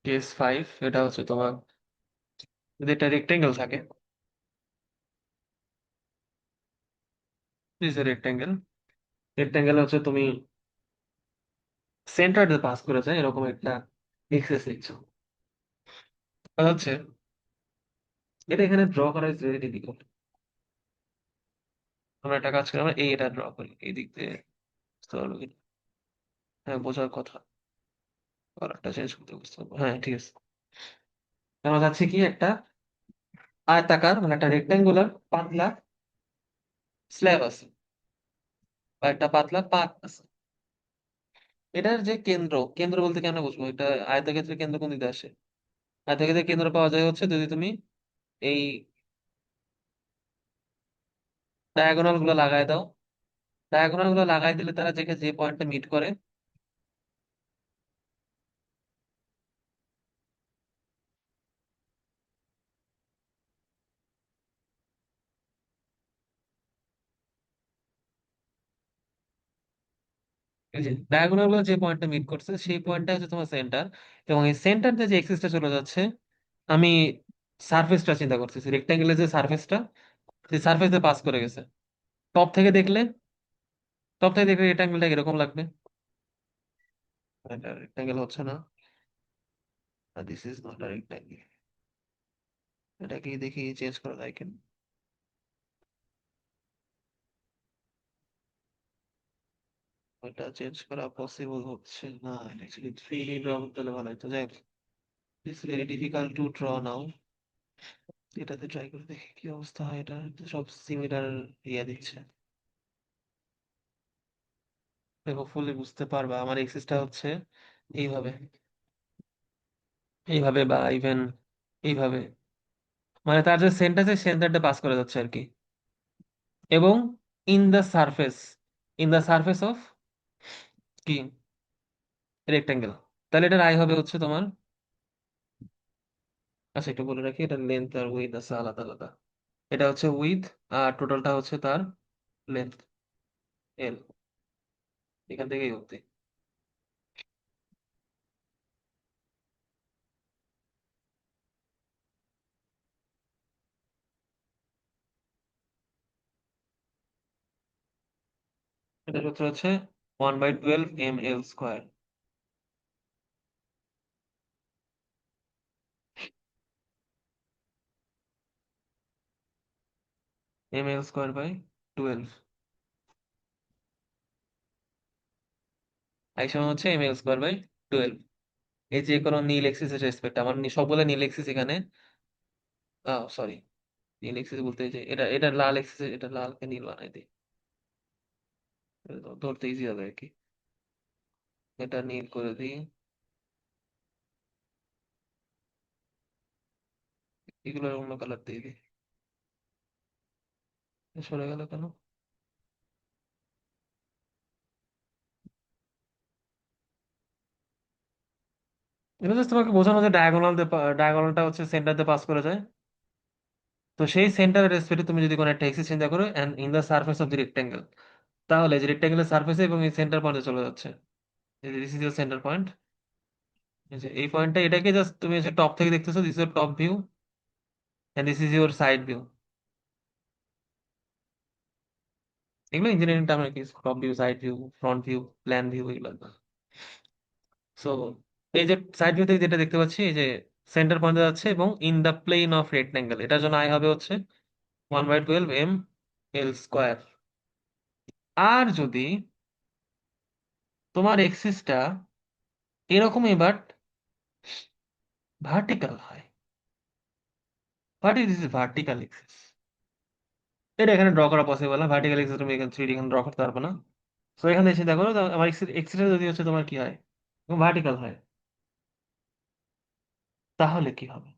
কেস ফাইভ এটা হচ্ছে তোমার যদি একটা রেক্ট্যাঙ্গেল থাকে, দিস রেক্ট্যাঙ্গেল, রেক্ট্যাঙ্গেল হচ্ছে তুমি সেন্টার দিয়ে পাস করে যায় এরকম একটা এক্সেস লিখছো, আর হচ্ছে এটা এখানে ড্র করা ইজ ভেরি ডিফিকাল্ট। আমরা একটা কাজ করি, আমরা এটা ড্র করি এই দিক দিয়ে, বুঝতে পারবো কি? হ্যাঁ বোঝার কথা, কালারটা চেঞ্জ করতে বুঝতে পারবো, হ্যাঁ ঠিক আছে। আমরা যাচ্ছে কি একটা আয়তাকার মানে একটা রেক্ট্যাঙ্গুলার পাতলা স্ল্যাব আছে বা একটা পাতলা পাত আছে, এটার যে কেন্দ্র, কেন্দ্র বলতে কেন বুঝবো, এটা আয়তক্ষেত্রের কেন্দ্র কোন দিকে আসে, আয়তক্ষেত্রের কেন্দ্র পাওয়া যায় হচ্ছে যদি তুমি এই ডায়াগোনাল গুলো লাগাই দাও, ডায়াগোনাল গুলো লাগাই দিলে তারা যে পয়েন্টটা মিট করে, এই যে ডায়াগোনাল গুলো যে পয়েন্টটা মিট করছে সেই পয়েন্টটা হচ্ছে তোমার সেন্টার, এবং এই সেন্টার যে এক্সিসটা চলে যাচ্ছে, আমি সারফেসটা চিন্তা করতেছি, রেক্ট্যাঙ্গেলের যে সারফেসটা, সেই সারফেস দিয়ে পাস করে গেছে, টপ থেকে দেখলে, টপ থেকে দেখলে রেক্ট্যাঙ্গেলটা এরকম লাগবে, এটা রেক্ট্যাঙ্গেল হচ্ছে না, this is not a rectangle, এটাকে দেখি চেঞ্জ করা যায় কিনা। ওটা চেঞ্জ করা পসিবল হচ্ছে না, অ্যাকচুয়ালি থ্রি ডি ড্র করতে হলে ভালো হতো, যাই it's very difficult to draw now. এটাতে ট্রাই করে দেখি কি অবস্থা হয়, এটা তো সব সিমিলার ইয়ে দিচ্ছে, দেখো ফুলি বুঝতে পারবা আমার এক্সিসটা হচ্ছে এইভাবে, এইভাবে বা ইভেন এইভাবে, মানে তার যে সেন্টার আছে সেন্টারটা পাস করে যাচ্ছে আর কি, এবং in the surface, in the surface of কি রেক্টাঙ্গেল, তাহলে এটার আই হবে হচ্ছে তোমার, আচ্ছা একটু বলে রাখি এটা লেন্থ আর উইথ আছে আলাদা আলাদা, এটা হচ্ছে উইথ আর টোটালটা হচ্ছে তার লেন্থ এল, এখান থেকেই উঠতে। এটা সূত্র হচ্ছে 1/12 ml²। ml²/12। আই সমান হচ্ছে ml²/12। এই যে কোনো নীল এক্সিসের রেসপেক্ট, আমার সবগুলো নীল এক্সিস এখানে, সরি, নীল এক্সিস বলতে এই যে এটা এটা লাল এক্সিস, এটা লালকে নীল বানাই দিই, এটা তো ধরতে ইজি হবে আর কি। এটা নীল করে দিই, এগুলো অন্য কালার দিয়ে দিই। সরে গেল কেন? এটা জাস্ট তোমাকে বোঝানো যে ডায়াগোনালটা হচ্ছে সেন্টারতে পাস করে যায়। তো সেই সেন্টারের রেসপেক্টে তুমি যদি কোনো একটা এক্সিস চিন্তা করো and in the surface of the rectangle, তাহলে যে রেক্টেঙ্গেলের সারফেসে এবং এই সেন্টার পয়েন্টে চলে যাচ্ছে, this is your centre point. এই পয়েন্টটা, এটাকে জাস্ট তুমি হচ্ছে টপ থেকে দেখতেছো, this is top view and this is your side view. এগুলো ইঞ্জিনিয়ারিং টার্ম আর কি, top view, side view, front view, plan view, এগুলো। সো এই যে সাইড ভিউ থেকে যেটা দেখতে পাচ্ছি, এই যে সেন্টার পয়েন্টে যাচ্ছে এবং in the plane of rectangle, এটার জন্য আই হবে হচ্ছে 1/12 ml²। আর যদি তোমার এক্সিসটা এরকমই বাট ভার্টিক্যাল হয়, what is this vertical axis? এটা এখানে ড্র করা পসিবল না, ভার্টিক্যাল এক্সিস তুমি এখানে 3D এখানে ড্র করতে পারবে না। তো এখানে এসে দেখো তো আমার এক্সিসটা যদি হচ্ছে তোমার কি হয়, ভার্টিক্যাল হয়, তাহলে কি হবে?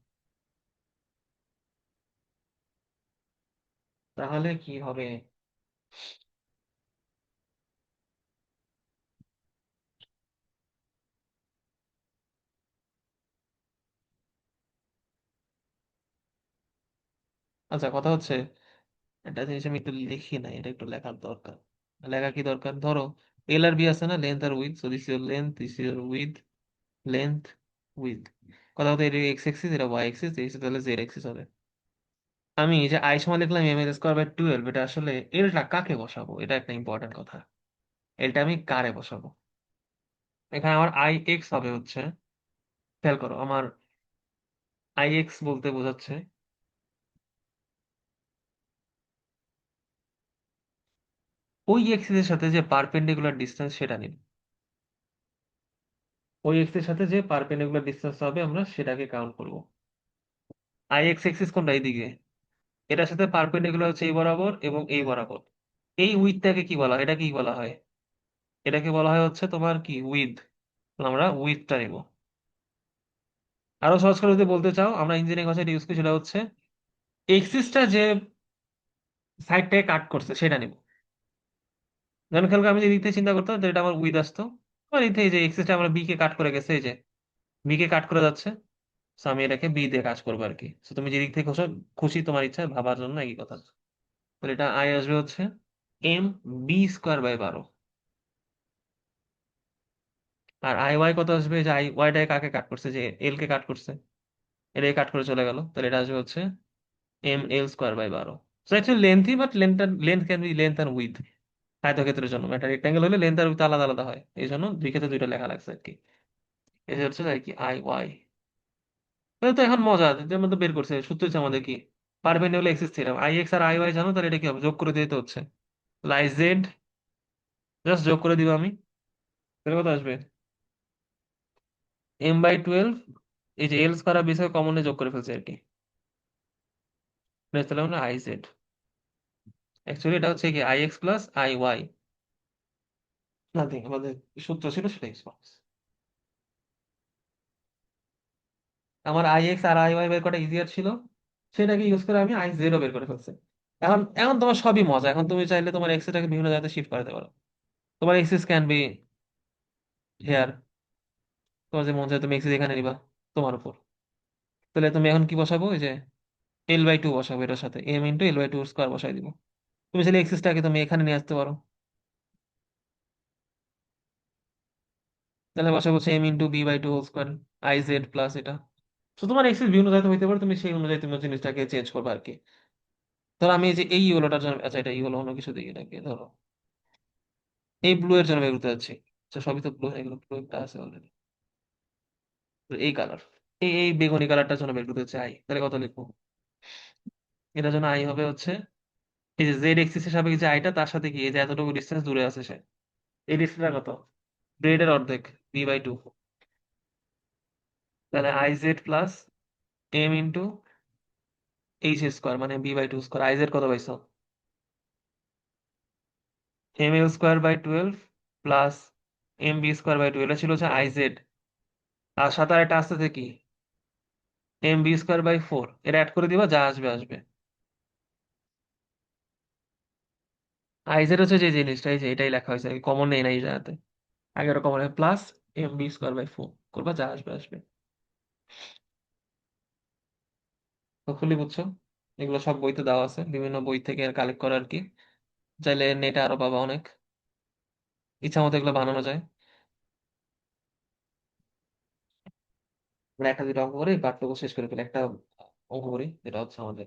তাহলে কি হবে? আচ্ছা, কথা হচ্ছে একটা জিনিস আমি একটু লিখি না, এটা একটু লেখার দরকার। লেখা কি দরকার? ধরো এল আর বি আছে না, লেন্থ আর width, so this is length, this is width, length, width. কথা হতো এটা এক্স এক্সিস, এটা ওয়াই এক্সিস, এই তাহলে জেড এক্সিস হবে। আমি যে আই সমান লিখলাম ml²/12, এটা আসলে এলটা কাকে বসাবো, এটা একটা ইম্পর্টেন্ট কথা। এলটা আমি কারে বসাবো? এখানে আমার আই এক্স হবে হচ্ছে, খেয়াল করো আমার আই এক্স বলতে বোঝাচ্ছে ওই এক্সিসের সাথে যে পারপেন্ডিকুলার ডিস্টেন্স সেটা নিব। ওই এক্স এর সাথে যে পারপেন্ডিকুলার ডিস্টেন্স হবে আমরা সেটাকে কাউন্ট করব। আই এক্স এক্সিস কোনটা? এইদিকে, এটার সাথে পারপেন্ডিকুলার হচ্ছে এই বরাবর এবং এই বরাবর। এই উইথটাকে কি বলা হয়? এটা কি বলা হয়? এটাকে বলা হয় হচ্ছে তোমার কি, উইথ। আমরা উইথটা নিব। আরো সহজ করে যদি বলতে চাও, আমরা ইঞ্জিনিয়ারিং ভাষাটা ইউজ করি, সেটা হচ্ছে এক্সিসটা যে সাইডটাকে কাট করছে সেটা নিব। যেমন খেয়াল করো, আমি যে দিক থেকে চিন্তা করতাম তো এটা আমার উইথ আসতো, আমার দিক থেকে যে এক্সিসটা আমরা বি কে কাট করে গেছে, এই যে বি কে কাট করে যাচ্ছে, তো আমি এটাকে বি দিয়ে কাজ করবো আর কি। তো তুমি যে দিক থেকে খুশি, খুশি তোমার ইচ্ছা ভাবার জন্য একই কথা। তো এটা আই আসবে হচ্ছে mb²/12। আর আই ওয়াই কত আসবে? যে আই ওয়াইটাকে কাকে কাট করছে, যে এল কে কাট করছে, এটাকে কাট করে চলে গেল, তাহলে এটা আসবে হচ্ছে ml²/12। সো অ্যাকচুয়ালি লেন্থই, but length can be length and with. আয়তক্ষেত্রের জন্য একটা রেক্টাঙ্গেল হলে লেন্থ আর উইথ আলাদা আলাদা হয়, এই জন্য দুই ক্ষেত্রে দুইটা লেখা লাগছে আর কি। এই যে হচ্ছে আর কি আই ওয়াই। তো এখন মজা, যেমন তো বের করছে সূত্র হচ্ছে আমাদের কি, perpendicular axis theorem. I X আর আই ওয়াই জানো, তাহলে এটা কি হবে? যোগ করে দিতে হচ্ছে, লাই জেড, জাস্ট যোগ করে দিব আমি, তাহলে কত আসবে? m/12, এই যে এল স্কয়ার আর বি স্কয়ার কমনে যোগ করে ফেলছে আর কি, তাহলে আমরা আই জেড। অ্যাকচুয়ালি এটা হচ্ছে কি I X plus I Y, nothing, আমাদের সূত্র ছিল সেটা ইউজ করছে। আমার আই এক্স আর আই ওয়াই বের করা ইজিয়ার ছিল, সেটাকে ইউজ করে আমি আই জেডও বের করে ফেলছি। এখন এখন তোমার সবই মজা, এখন তুমি চাইলে তোমার এক্সটাকে বিভিন্ন জায়গায় শিফট করতে পারো। তোমার এক্সিস ক্যান বি হেয়ার, তোমার যে মন চায় তুমি এক্সিস এখানে নিবা, তোমার উপর। তাহলে তুমি এখন কি বসাবো? ওই যে L/2 বসাবো, এটার সাথে m × L/2² বসাই দিব। তুমি চাইলে এক্সিসটাকে তুমি এখানে নিয়ে আসতে পারো। তাহলে বসে বসে m × b/2 whole square I Z plus এটা। তো তোমার এক্সেস বিভিন্ন জায়গায় হইতে পারে, তুমি সেই অনুযায়ী তুমি জিনিসটাকে চেঞ্জ করবে আর কি। ধরো আমি এই যে এই ইয়েলোটার জন্য, আচ্ছা এটা ইয়েলো অন্য কিছু দিকে এটাকে ধরো এই ব্লু এর জন্য বের করতে যাচ্ছি। আচ্ছা সবই তো ব্লু, এগুলো ব্লু একটা আছে অলরেডি। এই কালার, এই বেগুনি কালারটার জন্য বের করতে হচ্ছে আই, তাহলে কত লিখবো? এটার জন্য আই হবে হচ্ছে এই যে জেড এক্সিস এর সাপেক্ষে যে আইটা, তার সাথে কি এই যে এতটুকু ডিস্টেন্স দূরে আছে সে, এই ডিস্টেন্সটা কত? জেড এর অর্ধেক, b/2। তাহলে I Z plus m × h² মানে b/2²। আই জেড কত পাইছো? ml² / 12 প্লাস mb²/2, এটা ছিল হচ্ছে আই জেড। আর সাথে আরেকটা আসতেছে কি, mb²/4, এটা অ্যাড করে দিবা, যা আসবে আসবে। আই জেড হচ্ছে যে জিনিসটা, এই যে এটাই লেখা হয়েছে, কমন নেই না এই জায়গাতে, আগে ওটা কমন, প্লাস mb²/4 করবা, যা আসবে আসবে। হোপফুলি বুঝছো। এগুলো সব বইতে দেওয়া আছে, বিভিন্ন বই থেকে কালেক্ট করা আর কি। চাইলে নেটে আরো পাবা অনেক, ইচ্ছা মতো এগুলো বানানো যায়। আমরা একটা দুটো অঙ্ক করে পাঠটুকু শেষ করে ফেলি। একটা অঙ্ক করি, যেটা হচ্ছে আমাদের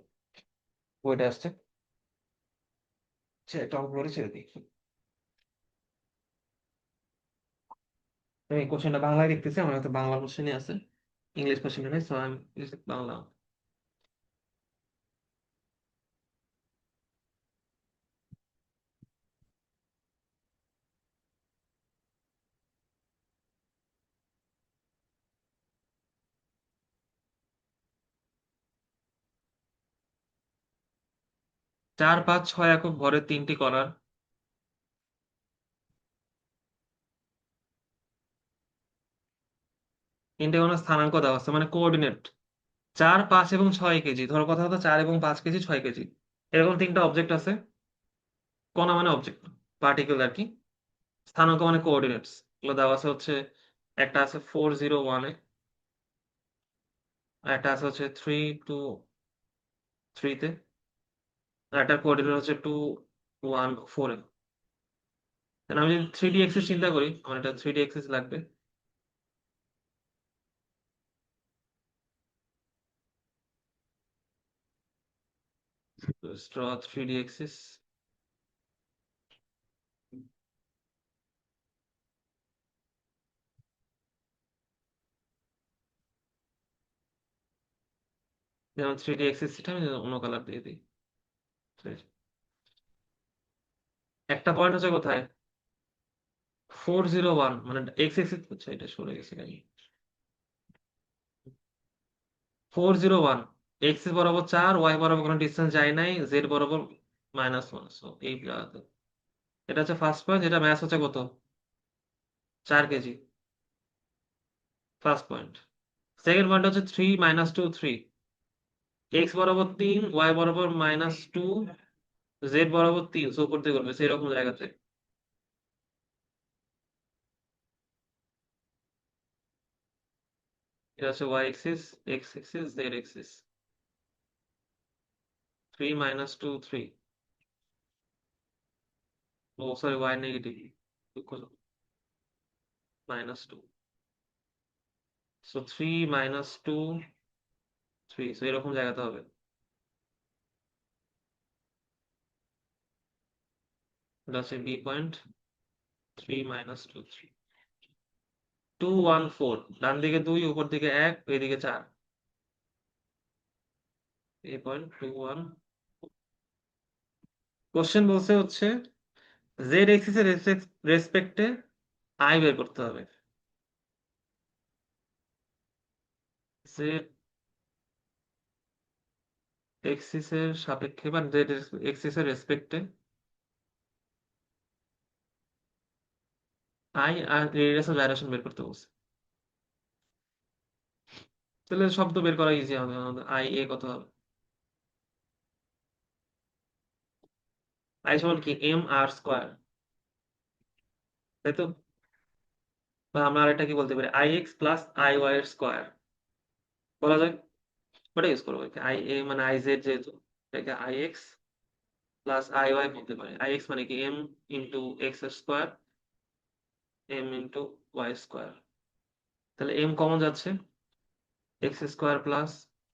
বইটা আসছে, সে একটা অঙ্ক করে ছেড়ে দিই। আমি কোশ্চেনটা বাংলায় দেখতেছি, আমার কাছে বাংলা কোশ্চেনই আছে, ইংলিশ কোশ্চেন নেই, সো আমি বাংলা। 4, 5, 6 একক ভরের 3টি কণার তিনটে কণার স্থানাঙ্ক দেওয়া আছে, মানে কোঅর্ডিনেট। 4, 5 এবং 6 কেজি, ধরো কথা হতো 4 এবং 5 কেজি, 6 কেজি, এরকম তিনটা অবজেক্ট আছে। কণা মানে অবজেক্ট, পার্টিকেল আর কি। স্থানাঙ্ক মানে কোঅর্ডিনেটস, এগুলো দেওয়া আছে হচ্ছে, একটা আছে 4, 0, 1-এ, আর একটা আছে হচ্ছে 3, 2, 3-তে, আর একটা কোঅর্ডিনেট হচ্ছে 2, 1, 4-এ। তাহলে আমি যদি 3D এক্সিস চিন্তা করি, আমার এটা 3D এক্সিস লাগবে। Draw 3D axis. যেমন 3D এক্সিস, সেটা আমি অন্য কালার দিয়ে দিই। একটা পয়েন্ট হচ্ছে কোথায়, 4, 0, 1, মানে এক্স এক্সিস হচ্ছে, এটা সরে গেছে কেন, 4, 0, 1, এক্স বরাবর 4, ওয়াই বরাবর কোনো ডিস্টেন্স যায় নাই, জেড বরাবর -1, সো এই জায়গাতে। এটা হচ্ছে ফার্স্ট পয়েন্ট, এটা ম্যাচ হচ্ছে কত, 4 KG, first point. Second point হচ্ছে 3, -2, 3, এক্স বরাবর 3, ওয়াই বরাবর -2, জেড বরাবর 3, সো উপর দিকে করবে সেরকম জায়গাতে। এটা হচ্ছে Y axis, X axis, Z axis. 3, -2, 3, ও sorry Y negative, -2, so 3, -2, 3, so এরকম জায়গাতে হবে। এটা হচ্ছে বি পয়েন্ট, 3, -2, 3, 2, 1, 4, ডান দিকে 2, উপর দিকে 1, এদিকে 4, এই পয়েন্ট 2, 1। কোশ্চেন বলছে হচ্ছে জেড এক্সিস এর রেসপেক্টে আই বের করতে হবে। জেড এক্সিস এর সাপেক্ষে বা জেড এক্সিস এর রেসপেক্টে আই আর রেডিয়াস অফ জাইরেশন বের করতে বলছে। তাহলে শব্দ বের করা ইজি হবে আমাদের, আই এ কত হবে, আই সমান কি mr², তাই তো। বা আমরা আরেকটা কি বলতে পারি, IX প্লাস IY এর স্কোয়ার বলা যায়। ওটা ইউজ করবো, আই এ মানে আই জেড যেহেতু, এটাকে IX প্লাস IY বলতে পারি। IX মানে কি m × x² M into Y square. তাহলে এম কমন যাচ্ছে, X square plus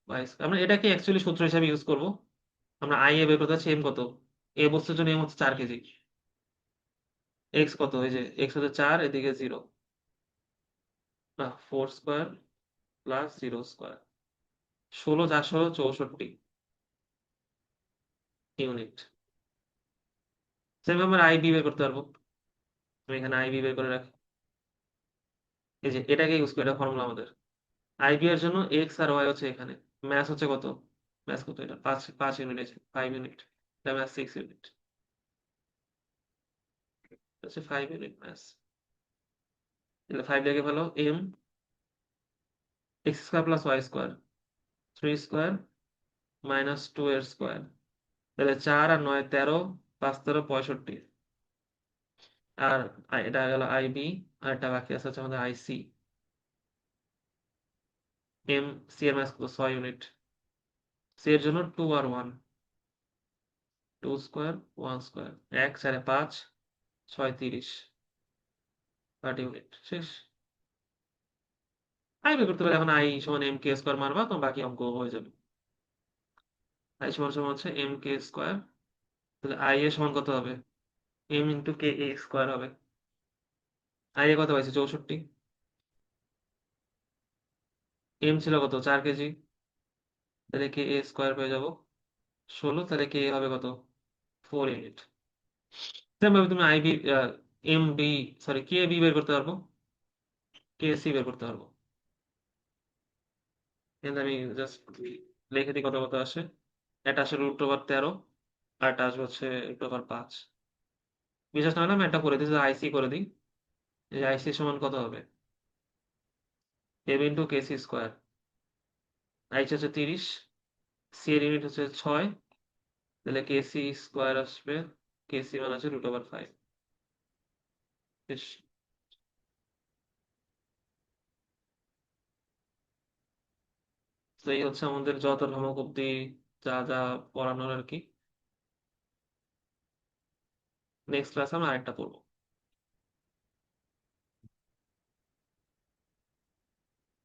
Y square. আমরা এটাকে অ্যাকচুয়ালি সূত্র হিসাবে ইউজ করব। আমরা আই এ বের করতে যাচ্ছি এম কত, এ বস্তুর জন্য এম হচ্ছে 4 কেজি। এক্স কত, এই যে এক্স হচ্ছে 4, এদিকে 0, না 4 square plus 0 square, 16 4 16 64 unit. Same আমরা আই বি বের করতে পারবো। আমি এখানে আই বি বের করে রাখি। এই যে এটাকে ইউজ করি, এটা ফর্মুলা আমাদের। আই বি এর জন্য এক্স আর ওয়াই হচ্ছে এখানে, ম্যাথ হচ্ছে কত, ম্যাথ কত, এটা 5 5 ইউনিট আছে, 5 ইউনিট, এটা ম্যাথ 6 ইউনিট, হচ্ছে 5 ইউনিট ম্যাথ। তাহলে 5 লিখে ফেলো, M X square plus Y square, 3 square minus 2 এর স্কোয়ার। তাহলে 4 আর 9 13, 5 13 65। আর এটা গেল আই বি, আর এটা বাকি আছে হচ্ছে আমাদের আই সি। এম সি এর ম্যাথ কত, 6 ইউনিট। সি এর জন্য 2 আর 1, 2 স্কোয়ার 1 স্কোয়ার, 1 4 5 6 30, 30 ইউনিট শেষ। আই বের করতে পারি এখন, আই সমান এম কে স্কোয়ার মারবা, তো বাকি অঙ্ক হয়ে যাবে। আই সমান সমান হচ্ছে এম কে স্কোয়ার। তাহলে আই এর সমান কত হবে, এম ইন্টু কে এ স্কোয়ার হবে। আই এ কত পাইছে, 64। এম ছিল কত, 4 কেজি, তাহলে কে এ স্কোয়ার পেয়ে যাবো 16, তাহলে কে হবে কত, 4 ইউনিট। সেম ভাবে তুমি I B, M B, sorry K B বের করতে পারবো, কে সি বের করতে পারবো। কিন্তু আমি জাস্ট লিখে দিই কত কত আসে। এটা আসে √13, আর এটা আসবে হচ্ছে √5। বিশেষ না হলে আমি এটা করে দিই, আইসি করে দিই। এই আইসি সমান কত হবে, M into K C square. আইসি হচ্ছে 30, সি এর ইউনিট হচ্ছে 6, তাহলে কে সি স্কোয়ার আসবে, কে সি মান আছে √5। বেশ। তো এই হচ্ছে আমাদের যত ভ্রামক অব্দি যা যা পড়ানোর আর কি। নেক্সট ক্লাস আমরা আরেকটা পড়বো।